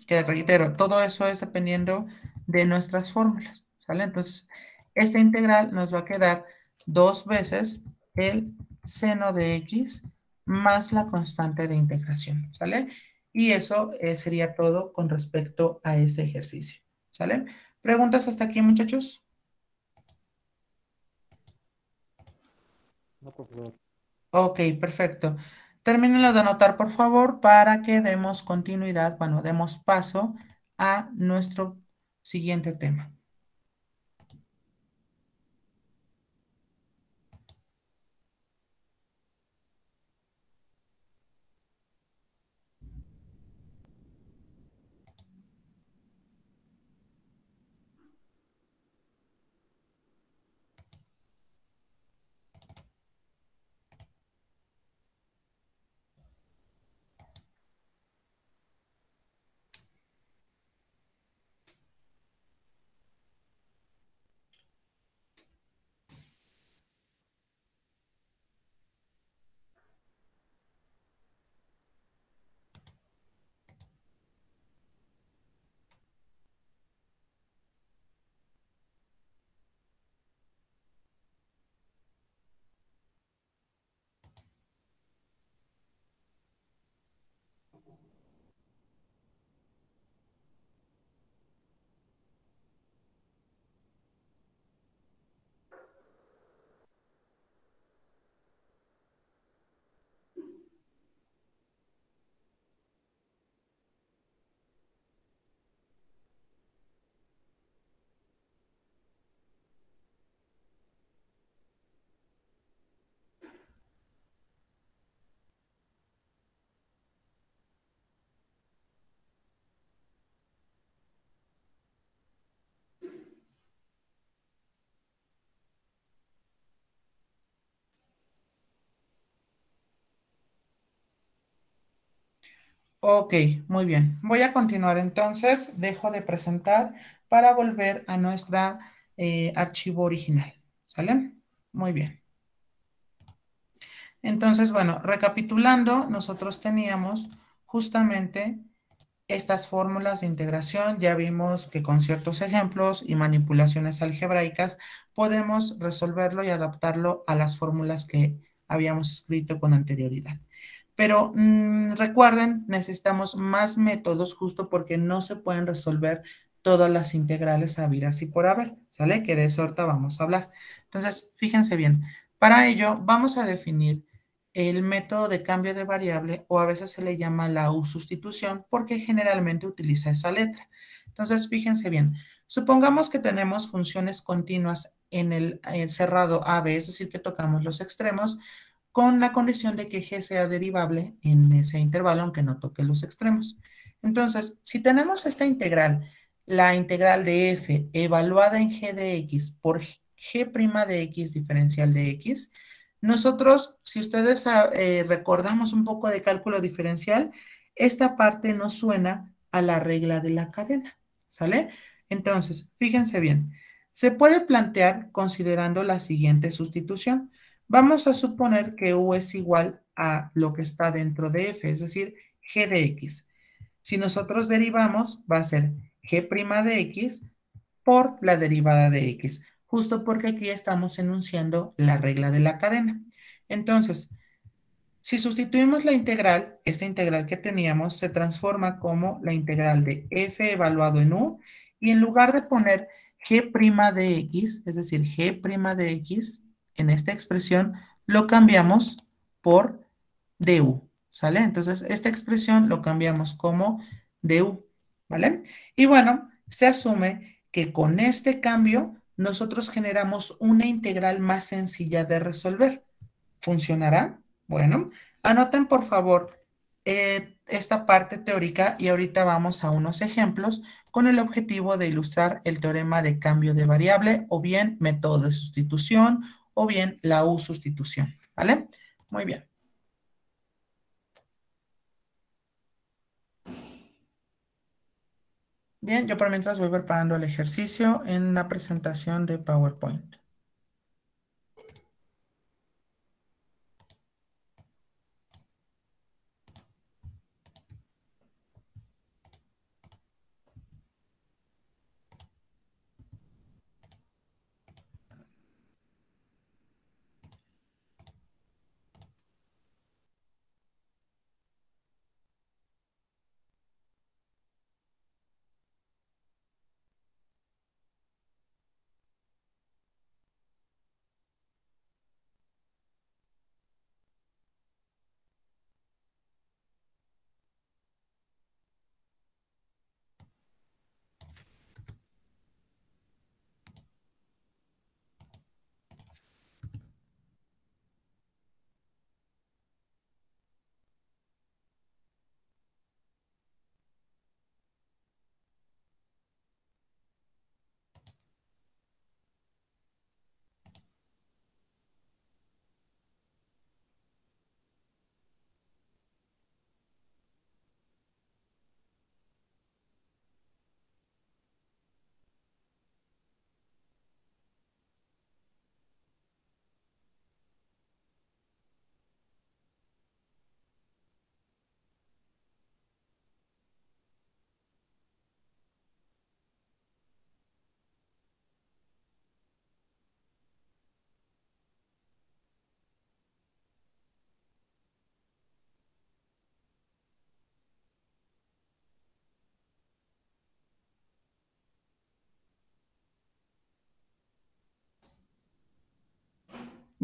Que reitero, todo eso es dependiendo de nuestras fórmulas, ¿sale? Entonces, esta integral nos va a quedar 2 veces el seno de x más la constante de integración, ¿sale? Y eso sería todo con respecto a ese ejercicio, ¿sale? ¿Preguntas hasta aquí, muchachos? No, profesor. Ok, perfecto. Termínenlo de anotar, por favor, para que demos continuidad, bueno, demos paso a nuestro siguiente tema. Ok, muy bien. Voy a continuar entonces. Dejo de presentar para volver a nuestra archivo original. ¿Sale? Muy bien. Entonces, bueno, recapitulando, nosotros teníamos justamente estas fórmulas de integración. Ya vimos que con ciertos ejemplos y manipulaciones algebraicas podemos resolverlo y adaptarlo a las fórmulas que habíamos escrito con anterioridad. Pero recuerden, necesitamos más métodos justo porque no se pueden resolver todas las integrales habidas y por haber, ¿sale? Que de eso ahorita vamos a hablar. Entonces, fíjense bien. Para ello, vamos a definir el método de cambio de variable o a veces se le llama la U sustitución porque generalmente utiliza esa letra. Entonces, fíjense bien. Supongamos que tenemos funciones continuas en el cerrado AB, es decir, que tocamos los extremos con la condición de que G sea derivable en ese intervalo, aunque no toque los extremos. Entonces, si tenemos esta integral, la integral de f evaluada en g de x por g' de x diferencial de x, nosotros, si ustedes recordamos un poco de cálculo diferencial, esta parte nos suena a la regla de la cadena, ¿sale? Entonces, fíjense bien, se puede plantear considerando la siguiente sustitución. Vamos a suponer que U es igual a lo que está dentro de F, es decir, G de X. Si nosotros derivamos, va a ser G' de X por la derivada de X, justo porque aquí estamos enunciando la regla de la cadena. Entonces, si sustituimos la integral, esta integral que teníamos se transforma como la integral de f evaluado en u, y en lugar de poner g' de x, es decir, g' de x, en esta expresión, lo cambiamos por du, ¿sale? Entonces, esta expresión lo cambiamos como du, ¿vale? Y bueno, se asume que con este cambio nosotros generamos una integral más sencilla de resolver. ¿Funcionará? Bueno, anoten por favor esta parte teórica y ahorita vamos a unos ejemplos con el objetivo de ilustrar el teorema de cambio de variable o bien método de sustitución o bien la U sustitución, ¿vale? Muy bien. Bien, yo por mientras voy preparando el ejercicio en la presentación de PowerPoint.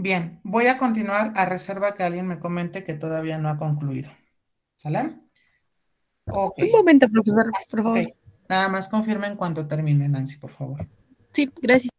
Bien, voy a continuar a reserva que alguien me comente que todavía no ha concluido. ¿Sale? Ok, Un momento, profesor, por ok. favor. Nada más confirmen cuando termine, Nancy, por favor. Sí, gracias.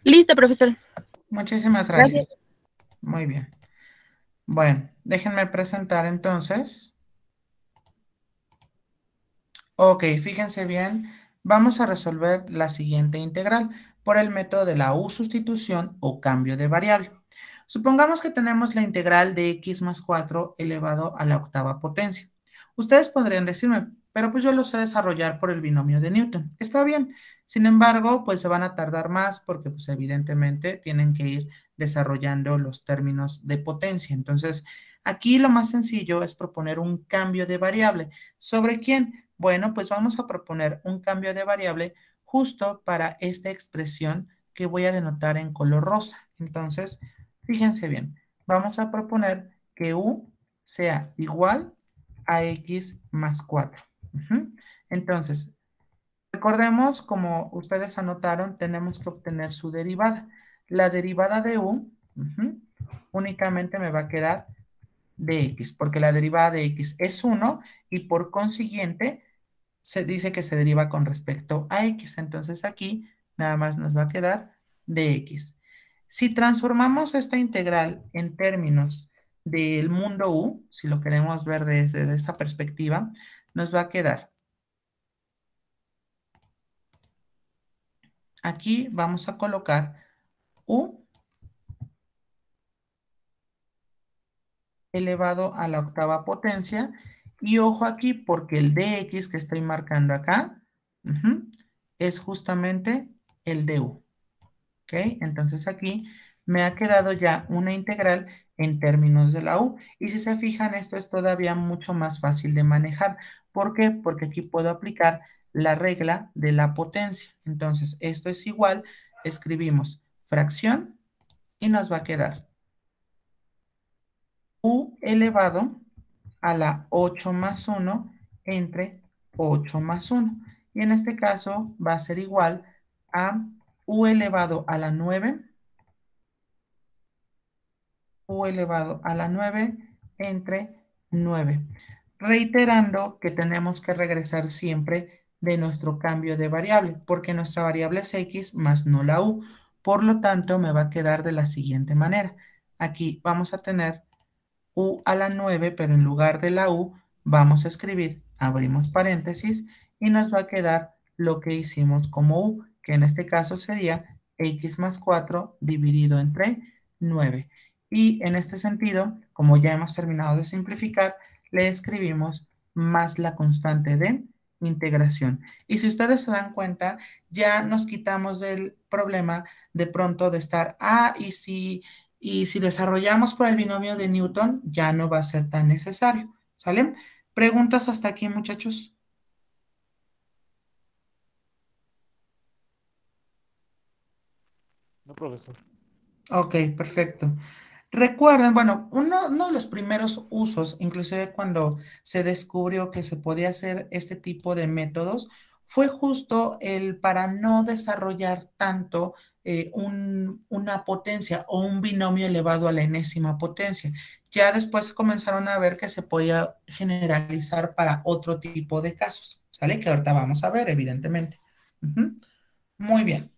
Listo, profesor. Muchísimas Gracias. gracias. Muy bien. Bueno, déjenme presentar entonces. Ok, fíjense bien, vamos a resolver la siguiente integral por el método de la U sustitución o cambio de variable. Supongamos que tenemos la integral de x más 4 elevado a la octava potencia. Ustedes podrían decirme, pero pues yo lo sé desarrollar por el binomio de Newton. Está bien, sin embargo, pues se van a tardar más porque pues evidentemente tienen que ir desarrollando los términos de potencia. Entonces, aquí lo más sencillo es proponer un cambio de variable. ¿Sobre quién? Bueno, pues vamos a proponer un cambio de variable justo para esta expresión que voy a denotar en color rosa. Entonces, fíjense bien, vamos a proponer que u sea igual a x más 4. Entonces, recordemos, como ustedes anotaron, tenemos que obtener su derivada. La derivada de u únicamente me va a quedar de x, porque la derivada de x es 1 y por consiguiente se dice que se deriva con respecto a x. Entonces aquí nada más nos va a quedar de x. Si transformamos esta integral en términos del mundo u, si lo queremos ver desde esta perspectiva, nos va a quedar. Aquí vamos a colocar u elevado a la octava potencia. Y ojo aquí, porque el dx que estoy marcando acá es justamente el du. ¿Ok? Entonces aquí me ha quedado ya una integral en términos de la u. Y si se fijan, esto es todavía mucho más fácil de manejar. ¿Por qué? Porque aquí puedo aplicar la regla de la potencia. Entonces, esto es igual, escribimos fracción y nos va a quedar u elevado a la 8 más 1 entre 8 más 1. Y en este caso va a ser igual a u elevado a la 9, u elevado a la 9 entre 9. Reiterando que tenemos que regresar siempre de nuestro cambio de variable, porque nuestra variable es x más no la u. Por lo tanto, me va a quedar de la siguiente manera. Aquí vamos a tener u a la 9, pero en lugar de la u vamos a escribir, abrimos paréntesis, y nos va a quedar lo que hicimos como u, que en este caso sería x más 4 dividido entre 9. Y en este sentido, como ya hemos terminado de simplificar, le escribimos más la constante de integración. Y si ustedes se dan cuenta, ya nos quitamos del problema de pronto de estar, y si desarrollamos por el binomio de Newton, ya no va a ser tan necesario. ¿Sale? ¿Preguntas hasta aquí, muchachos? No, profesor. Ok, perfecto. Recuerden, bueno, uno de los primeros usos, inclusive cuando se descubrió que se podía hacer este tipo de métodos, fue justo el para no desarrollar tanto una potencia o un binomio elevado a la enésima potencia. Ya después comenzaron a ver que se podía generalizar para otro tipo de casos, ¿sale? Que ahorita vamos a ver, evidentemente. Ujú. Muy bien.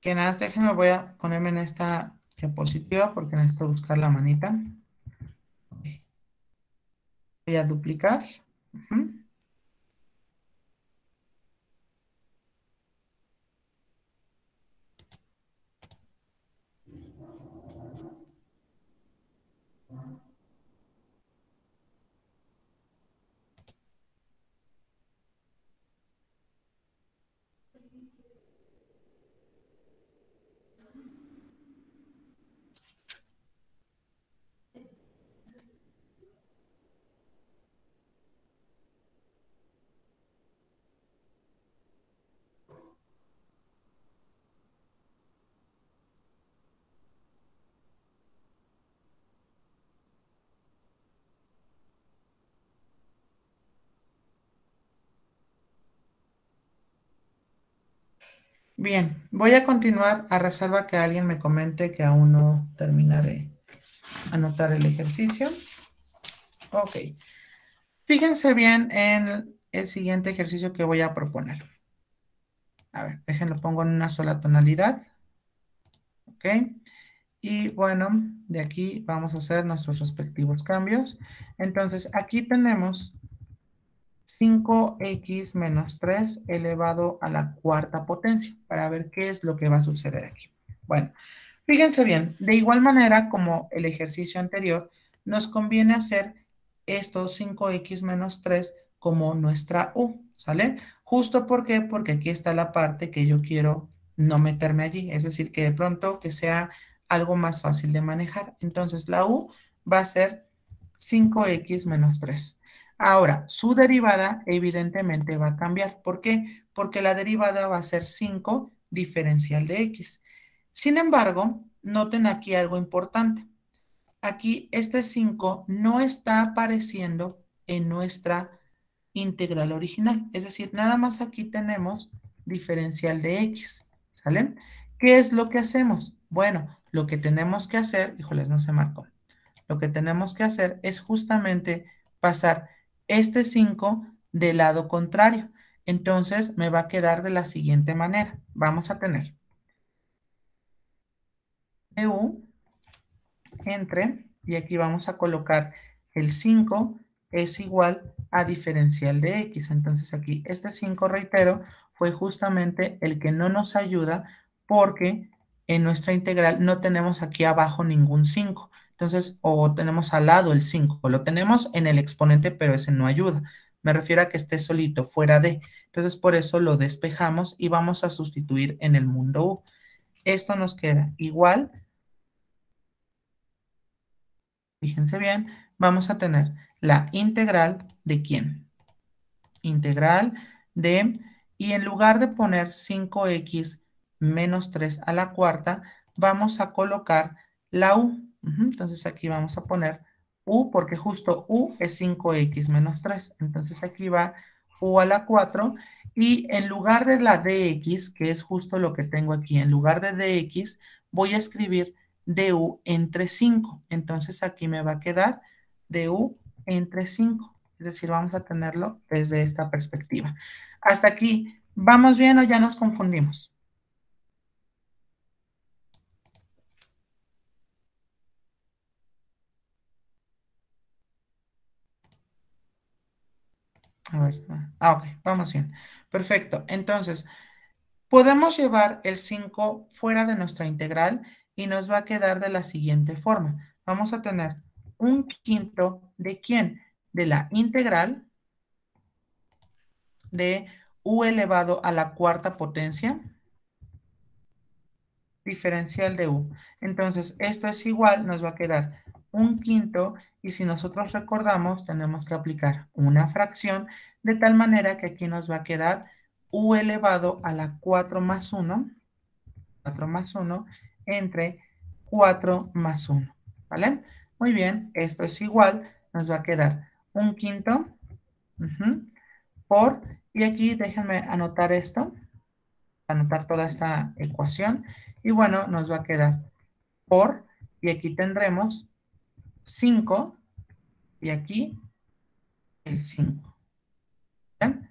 Que nada, déjenme, voy a ponerme en esta diapositiva porque necesito buscar la manita. Voy a duplicar. Ujú. Bien, voy a continuar a reserva que alguien me comente que aún no termina de anotar el ejercicio. Ok. Fíjense bien en el siguiente ejercicio que voy a proponer. A ver, déjenlo, pongo en una sola tonalidad. Ok. Y bueno, de aquí vamos a hacer nuestros respectivos cambios. Entonces, aquí tenemos 5x menos 3 elevado a la cuarta potencia, para ver qué es lo que va a suceder aquí. Bueno, fíjense bien, de igual manera como el ejercicio anterior, nos conviene hacer estos 5x menos 3 como nuestra u, ¿sale? Justo porque aquí está la parte que yo quiero no meterme allí, es decir, que de pronto que sea algo más fácil de manejar. Entonces la u va a ser 5x menos 3. Ahora, su derivada evidentemente va a cambiar. ¿Por qué? Porque la derivada va a ser 5 diferencial de x. Sin embargo, noten aquí algo importante. Aquí este 5 no está apareciendo en nuestra integral original. Es decir, nada más aquí tenemos diferencial de x. ¿Sale? ¿Qué es lo que hacemos? Bueno, lo que tenemos que hacer, híjoles, no se marcó. Lo que tenemos que hacer es justamente pasar este 5 del lado contrario. Entonces me va a quedar de la siguiente manera. Vamos a tener du entre, y aquí vamos a colocar el 5 es igual a diferencial de x. Entonces aquí este 5, reitero, fue justamente el que no nos ayuda porque en nuestra integral no tenemos aquí abajo ningún 5. Entonces, o tenemos al lado el 5, lo tenemos en el exponente, pero ese no ayuda. Me refiero a que esté solito, fuera de. Entonces, por eso lo despejamos y vamos a sustituir en el mundo u. Esto nos queda igual. Fíjense bien, vamos a tener la integral de ¿quién? Integral de, y en lugar de poner 5x menos 3 a la cuarta, vamos a colocar la u. Entonces aquí vamos a poner u, porque justo u es 5x menos 3. Entonces aquí va u a la 4, y en lugar de la dx, que es justo lo que tengo aquí, en lugar de dx, voy a escribir du entre 5. Entonces aquí me va a quedar du entre 5. Es decir, vamos a tenerlo desde esta perspectiva. Hasta aquí, ¿vamos bien o ya nos confundimos? A ver, ok, vamos bien. Perfecto. Entonces, podemos llevar el 5 fuera de nuestra integral y nos va a quedar de la siguiente forma. Vamos a tener un quinto de ¿quién? De la integral de u elevado a la cuarta potencia diferencial de u. Entonces, esto es igual, nos va a quedar un quinto, y si nosotros recordamos, tenemos que aplicar una fracción, de tal manera que aquí nos va a quedar u elevado a la 4 más 1, 4 más 1, entre 4 más 1, ¿vale? Muy bien, esto es igual, nos va a quedar un quinto, por, y aquí déjenme anotar esto, anotar toda esta ecuación, y bueno, nos va a quedar por, y aquí tendremos 5, y aquí el 5. ¿Bien?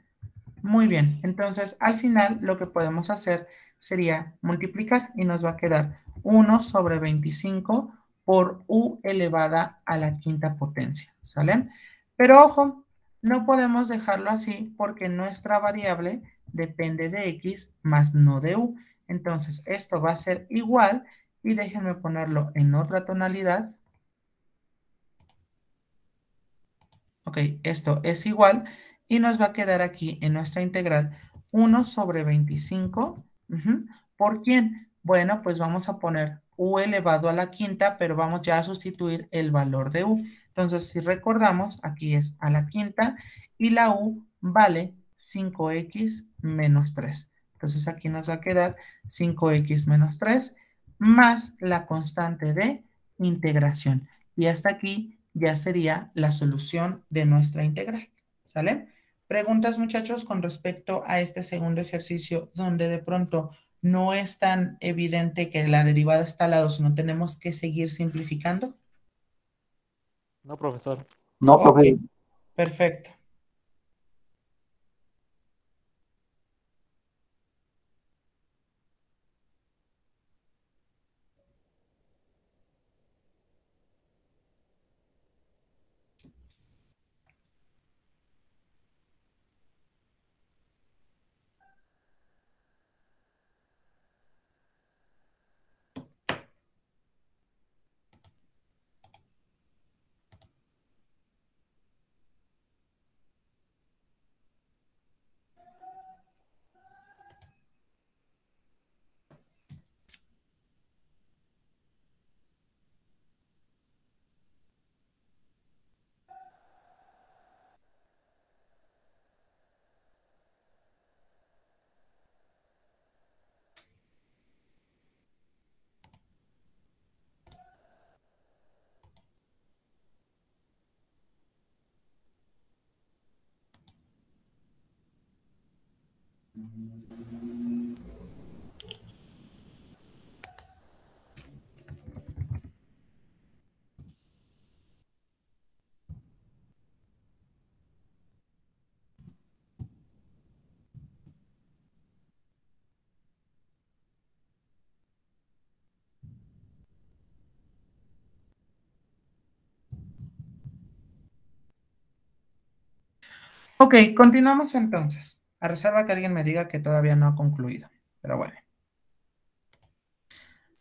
Muy bien, entonces al final lo que podemos hacer sería multiplicar y nos va a quedar 1 sobre 25 por u elevada a la quinta potencia, ¿sale? Pero ojo, no podemos dejarlo así porque nuestra variable depende de x más no de u. Entonces esto va a ser igual, y déjenme ponerlo en otra tonalidad. Ok, esto es igual, y nos va a quedar aquí en nuestra integral 1 sobre 25. ¿Por quién? Bueno, pues vamos a poner u elevado a la quinta, pero vamos ya a sustituir el valor de u. Entonces, si recordamos, aquí es a la quinta, y la u vale 5x menos 3. Entonces, aquí nos va a quedar 5x menos 3 más la constante de integración. Y hasta aquí ya sería la solución de nuestra integral, ¿sale? Preguntas, muchachos, con respecto a este segundo ejercicio donde de pronto no es tan evidente que la derivada está al lado, sino tenemos que seguir simplificando. No, profesor. No, Ok, profe. perfecto. Ok, continuamos entonces. A reserva que alguien me diga que todavía no ha concluido. Pero bueno.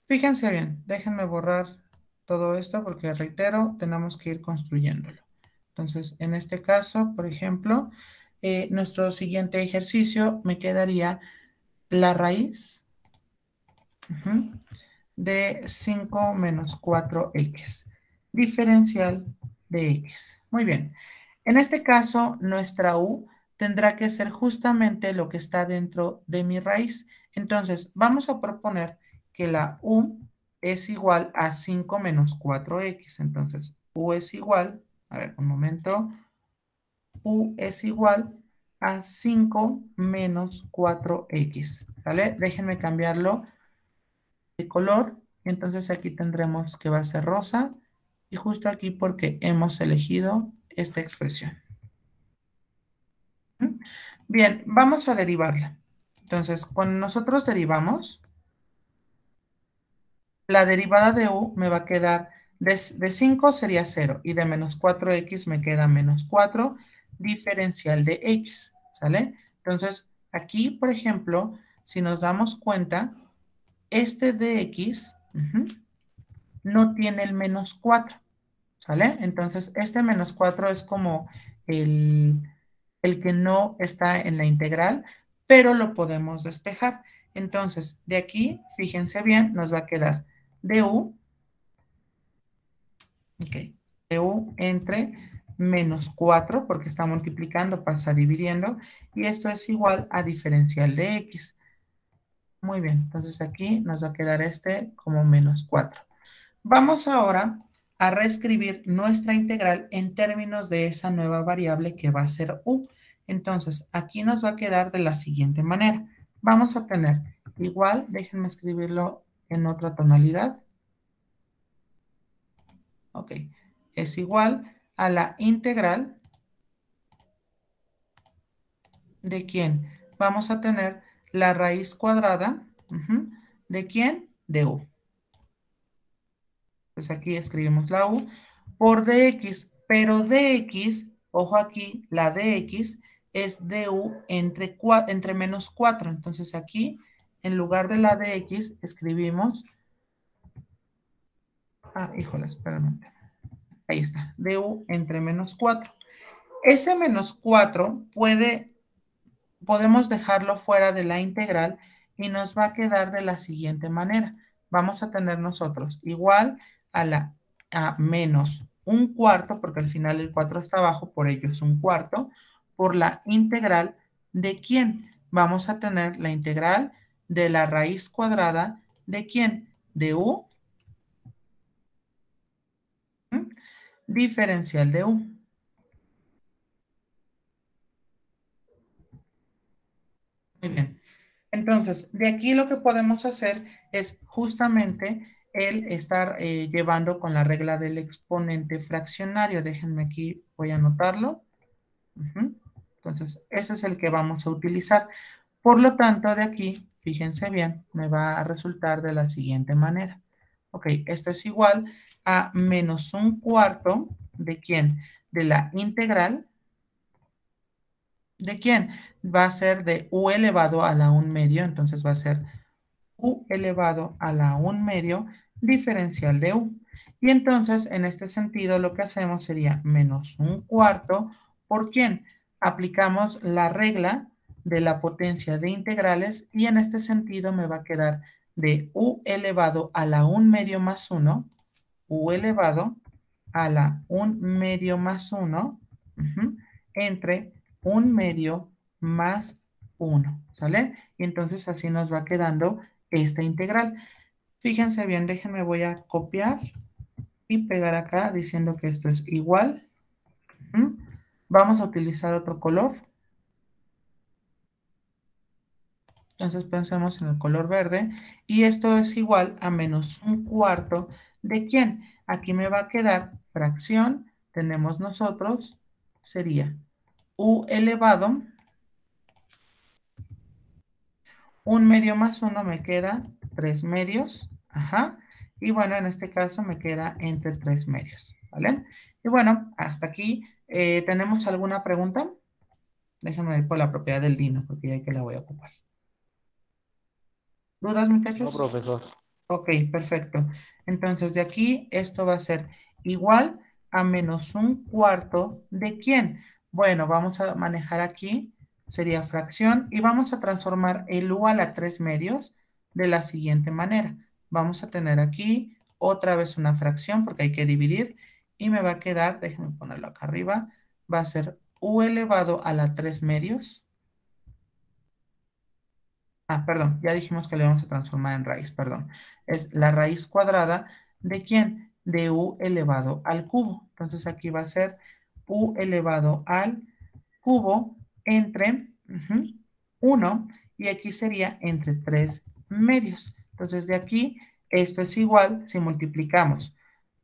Fíjense bien, déjenme borrar todo esto porque, reitero, tenemos que ir construyéndolo. Entonces, en este caso, por ejemplo, nuestro siguiente ejercicio me quedaría la raíz de 5 menos 4x, diferencial de x. Muy bien. En este caso, nuestra u tendrá que ser justamente lo que está dentro de mi raíz. Entonces, vamos a proponer que la u es igual a 5 menos 4x. Entonces, u es igual, a ver, un momento, u es igual a 5 menos 4x. ¿Sale? Déjenme cambiarlo de color. Entonces aquí tendremos que va a ser rosa y justo aquí porque hemos elegido esta expresión. Bien, vamos a derivarla. Entonces, cuando nosotros derivamos, la derivada de u me va a quedar de 5 sería 0 y de menos 4x me queda menos 4 diferencial de x, ¿sale? Entonces, aquí, por ejemplo, si nos damos cuenta, este de x no tiene el menos 4. ¿Sale? Entonces, este menos 4 es como el, el que no está en la integral, pero lo podemos despejar. Entonces, de aquí, fíjense bien, nos va a quedar du, ok, du entre menos 4, porque está multiplicando, pasa dividiendo, y esto es igual a diferencial de x. Muy bien, entonces aquí nos va a quedar este como menos 4. Vamos ahora a reescribir nuestra integral en términos de esa nueva variable que va a ser u. Entonces, aquí nos va a quedar de la siguiente manera. Vamos a tener igual, déjenme escribirlo en otra tonalidad. Ok, es igual a la integral de quién. Vamos a tener la raíz cuadrada, ¿de quién? De u. Pues aquí escribimos la u por dx, pero dx, ojo aquí, la dx es du entre menos 4. Entonces aquí, en lugar de la dx, escribimos, híjole, espérame, ahí está, du entre menos 4. Ese menos 4 podemos dejarlo fuera de la integral y nos va a quedar de la siguiente manera. Vamos a tener nosotros igual a menos un cuarto, porque al final el 4 está abajo, por ello es un cuarto, por la integral de quién. Vamos a tener la integral de la raíz cuadrada de quién, de u, diferencial de u. Muy bien. Entonces, de aquí lo que podemos hacer es justamente el estar llevando con la regla del exponente fraccionario. Déjenme aquí, voy a anotarlo. Entonces, ese es el que vamos a utilizar. Por lo tanto, de aquí, fíjense bien, me va a resultar de la siguiente manera. Ok, esto es igual a menos un cuarto de ¿quién? De la integral. ¿De quién? Va a ser de u elevado a la 1 medio, entonces va a ser u elevado a la 1 medio diferencial de u. Y entonces, en este sentido, lo que hacemos sería menos un cuarto. ¿Por quién? Aplicamos la regla de la potencia de integrales y en este sentido me va a quedar de u elevado a la 1 medio más 1, u elevado a la 1 medio más 1, entre 1 medio más 1, ¿sale? Y entonces así nos va quedando esta integral. Fíjense bien, déjenme, voy a copiar y pegar acá diciendo que esto es igual. Vamos a utilizar otro color. Entonces pensemos en el color verde. Y esto es igual a menos un cuarto de ¿quién? Aquí me va a quedar fracción. Tenemos nosotros, sería u elevado. 1 medio más 1 me queda 3 medios. Ajá. Y bueno, en este caso me queda entre 3 medios. ¿Vale? Y bueno, hasta aquí. ¿Tenemos alguna pregunta? Déjenme ir por la propiedad del dino, porque ya que la voy a ocupar. ¿Dudas, No, muchachos? profesor. Ok, perfecto. Entonces, de aquí, esto va a ser igual a menos un cuarto de ¿quién? Bueno, vamos a manejar aquí, sería fracción, y vamos a transformar el u a la 3 medios de la siguiente manera. Vamos a tener aquí otra vez una fracción, porque hay que dividir, y me va a quedar, déjenme ponerlo acá arriba, va a ser u elevado a la 3 medios. Ah, perdón, ya dijimos que le vamos a transformar en raíz, perdón. Es la raíz cuadrada de ¿quién? De u elevado al cubo. Entonces aquí va a ser u elevado al cubo entre 1 y aquí sería entre 3 medios. Entonces de aquí esto es igual, si multiplicamos,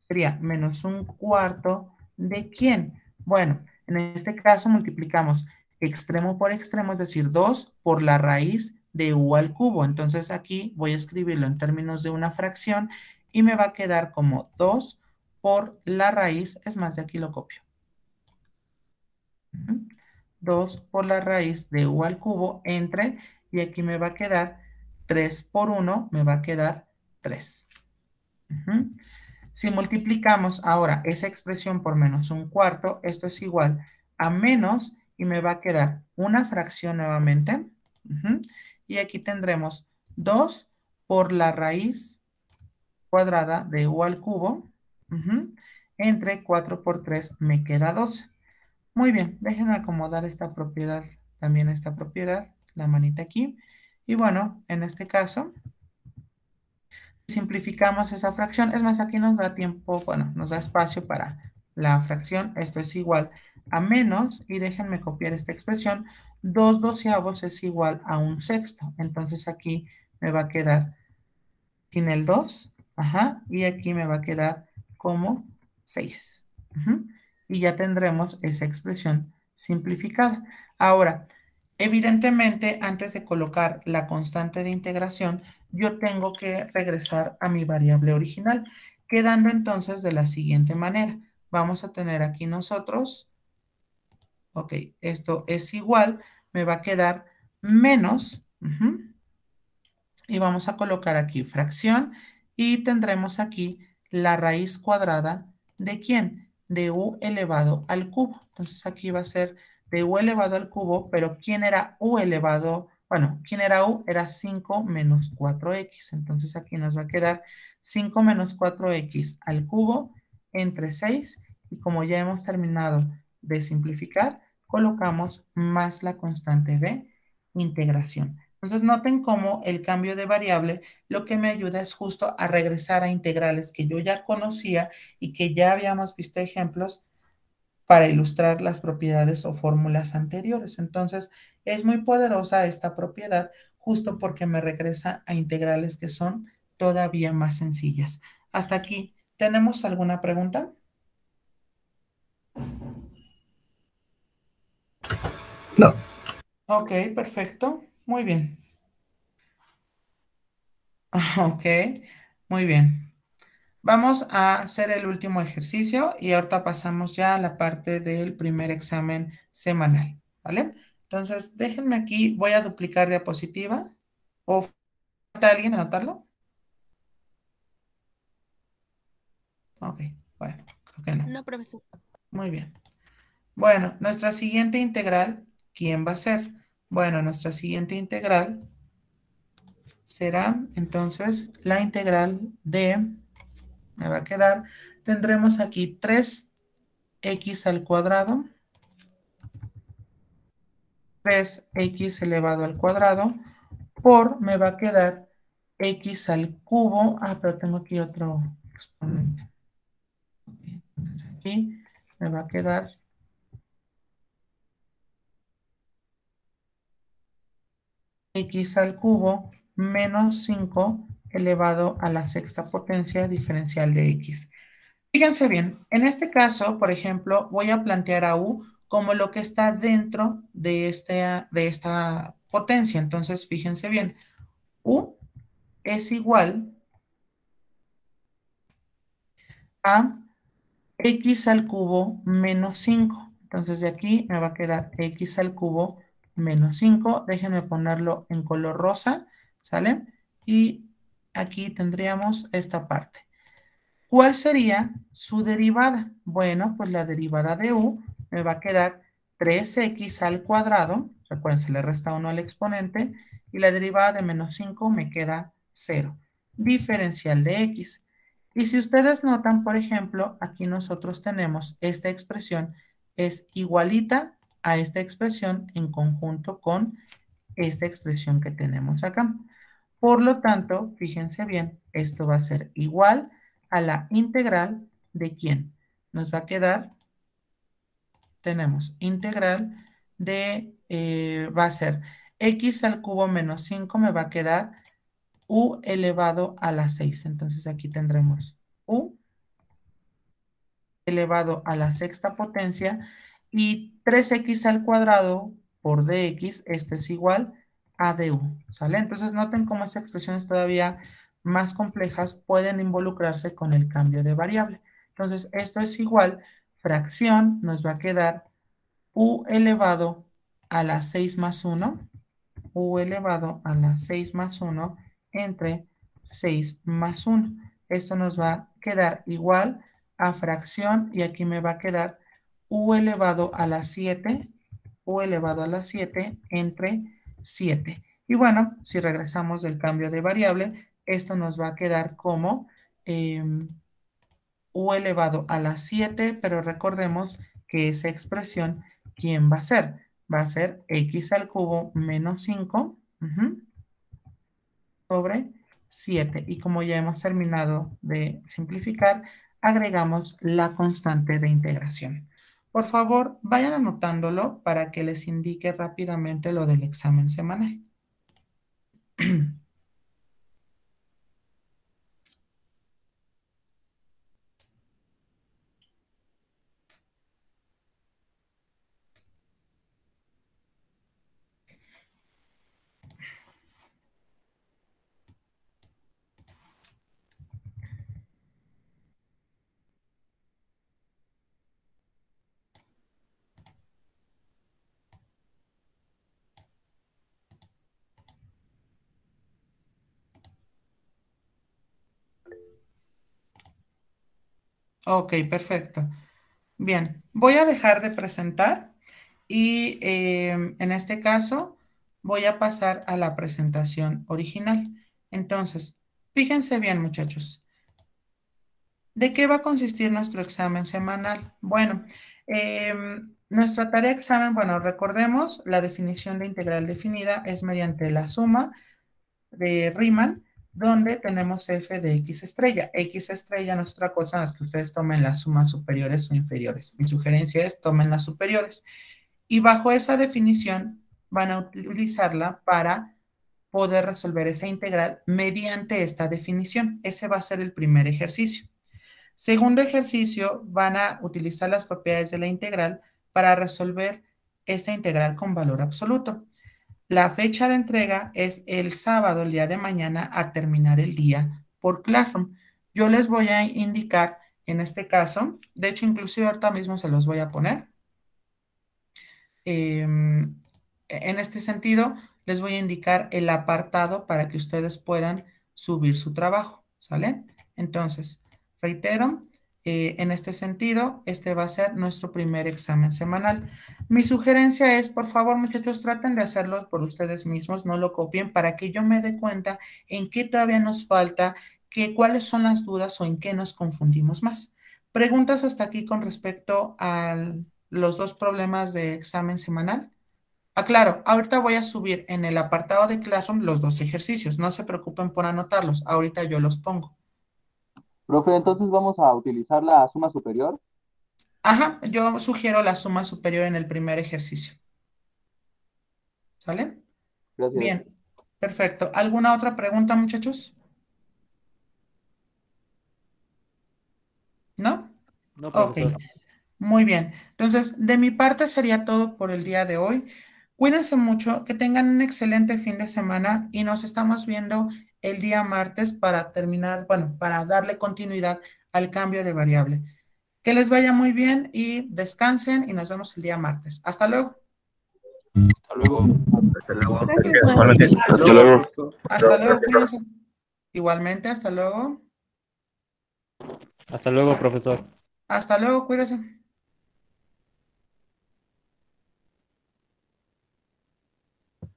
sería menos un cuarto de ¿quién? Bueno, en este caso multiplicamos extremo por extremo, es decir, 2 por la raíz de u al cubo. Entonces aquí voy a escribirlo en términos de una fracción y me va a quedar como 2 por la raíz, es más, de aquí lo copio. 2 por la raíz de u al cubo entre, y aquí me va a quedar 3 por 1, me va a quedar 3. Si multiplicamos ahora esa expresión por menos un cuarto, esto es igual a menos, y me va a quedar una fracción nuevamente. Y aquí tendremos 2 por la raíz cuadrada de u al cubo. Entre 4 por 3 me queda 12. Muy bien, déjenme acomodar esta propiedad, también esta propiedad, la manita aquí. Y bueno, en este caso, simplificamos esa fracción. Es más, aquí nos da tiempo, bueno, nos da espacio para la fracción. Esto es igual a menos, y déjenme copiar esta expresión, 2 doceavos es igual a 1 sexto. Entonces aquí me va a quedar sin el 2, y aquí me va a quedar como 6. Y ya tendremos esa expresión simplificada. Ahora, evidentemente, antes de colocar la constante de integración, yo tengo que regresar a mi variable original, quedando entonces de la siguiente manera. Vamos a tener aquí nosotros, ok, esto es igual, me va a quedar menos, y vamos a colocar aquí fracción, y tendremos aquí la raíz cuadrada ¿de quién? De u elevado al cubo. Entonces aquí va a ser de u elevado al cubo, pero ¿quién era u elevado? Bueno, ¿quién era u? Era 5 menos 4x. Entonces aquí nos va a quedar 5 menos 4x al cubo entre 6. Y como ya hemos terminado de simplificar, colocamos más la constante de integración. Entonces noten cómo el cambio de variable lo que me ayuda es justo a regresar a integrales que yo ya conocía y que ya habíamos visto ejemplos para ilustrar las propiedades o fórmulas anteriores. Entonces es muy poderosa esta propiedad justo porque me regresa a integrales que son todavía más sencillas. Hasta aquí, ¿tenemos alguna pregunta? No. Ok, perfecto. Muy bien. Ok, muy bien. Vamos a hacer el último ejercicio y ahorita pasamos ya a la parte del primer examen semanal, ¿vale? Entonces, déjenme aquí, voy a duplicar diapositiva. ¿O falta alguien anotarlo? Ok, bueno, creo que no. No, profesor. Muy bien. Bueno, nuestra siguiente integral, ¿quién va a ser? Bueno, nuestra siguiente integral será entonces la integral de, me va a quedar, tendremos aquí 3x al cuadrado, 3x elevado al cuadrado, por, me va a quedar x al cubo, pero tengo aquí otro exponente. Entonces aquí me va a quedar x al cubo menos 5 elevado a la sexta potencia diferencial de x. Fíjense bien, en este caso, por ejemplo, voy a plantear a u como lo que está dentro de esta potencia. Entonces, fíjense bien, u es igual a x al cubo menos 5. Entonces, de aquí me va a quedar x al cubo menos 5. Déjenme ponerlo en color rosa, ¿sale? Y aquí tendríamos esta parte. ¿Cuál sería su derivada? Bueno, pues la derivada de u me va a quedar 3x al cuadrado. Recuerden, se le resta 1 al exponente. Y la derivada de menos 5 me queda 0. Diferencial de x. Y si ustedes notan, por ejemplo, aquí nosotros tenemos esta expresión es igualita a esta expresión en conjunto con esta expresión que tenemos acá. Por lo tanto, fíjense bien, esto va a ser igual a la integral de ¿quién? Nos va a quedar, tenemos integral de, va a ser x al cubo menos 5, me va a quedar u elevado a la 6. Entonces aquí tendremos u elevado a la sexta potencia y 3x al cuadrado por dx, esto es igual a du, ¿sale? Entonces noten cómo estas expresiones todavía más complejas pueden involucrarse con el cambio de variable. Entonces esto es igual, fracción nos va a quedar u elevado a la 6 más 1, u elevado a la 6 más 1 entre 6 más 1. Esto nos va a quedar igual a fracción y aquí me va a quedar u elevado a la 7, u elevado a la 7 entre 7. Y bueno, si regresamos del cambio de variable, esto nos va a quedar como u elevado a la 7, pero recordemos que esa expresión, ¿quién va a ser? Va a ser x al cubo menos 5 sobre 7. Y como ya hemos terminado de simplificar, agregamos la constante de integración. Por favor, vayan anotándolo para que les indique rápidamente lo del examen semanal. Ok, perfecto. Bien, voy a dejar de presentar y en este caso voy a pasar a la presentación original. Entonces, fíjense bien, muchachos. ¿De qué va a consistir nuestro examen semanal? Bueno, nuestra tarea de examen, bueno, recordemos, la definición de integral definida es mediante la suma de Riemann, donde tenemos f de x estrella. X estrella no es otra cosa más que ustedes tomen las sumas superiores o inferiores. Mi sugerencia es tomen las superiores. Y bajo esa definición van a utilizarla para poder resolver esa integral mediante esta definición. Ese va a ser el primer ejercicio. Segundo ejercicio, van a utilizar las propiedades de la integral para resolver esta integral con valor absoluto. La fecha de entrega es el sábado, el día de mañana, a terminar el día por Classroom. Yo les voy a indicar en este caso, de hecho, inclusive ahorita mismo se los voy a poner. En este sentido, les voy a indicar el apartado para que ustedes puedan subir su trabajo, ¿sale? Entonces, reitero, en este sentido, este va a ser nuestro primer examen semanal. Mi sugerencia es, por favor, muchachos, traten de hacerlo por ustedes mismos, no lo copien para que yo me dé cuenta en qué todavía nos falta, cuáles son las dudas o en qué nos confundimos más. ¿Preguntas hasta aquí con respecto a los dos problemas de examen semanal? Claro, ahorita voy a subir en el apartado de Classroom los dos ejercicios. No se preocupen por anotarlos. Ahorita yo los pongo. Profe, entonces vamos a utilizar la suma superior. Ajá, yo sugiero la suma superior en el primer ejercicio. ¿Sale? Gracias. Bien, perfecto. ¿Alguna otra pregunta, muchachos? ¿No? No, Ok, profesor. muy bien. Entonces, de mi parte sería todo por el día de hoy. Cuídense mucho, que tengan un excelente fin de semana y nos estamos viendo el día martes para terminar, bueno, para darle continuidad al cambio de variable. Que les vaya muy bien y descansen y nos vemos el día martes. Hasta luego. Hasta luego. Hasta luego. Gracias, Gracias, Juan. igualmente. Hasta luego. Hasta luego, cuídense. Igualmente, hasta luego. Hasta luego, profesor. Hasta luego, cuídense.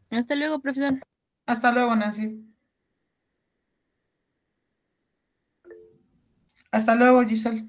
Hasta luego, profesor. Hasta luego, Nancy. Hasta luego, Giselle.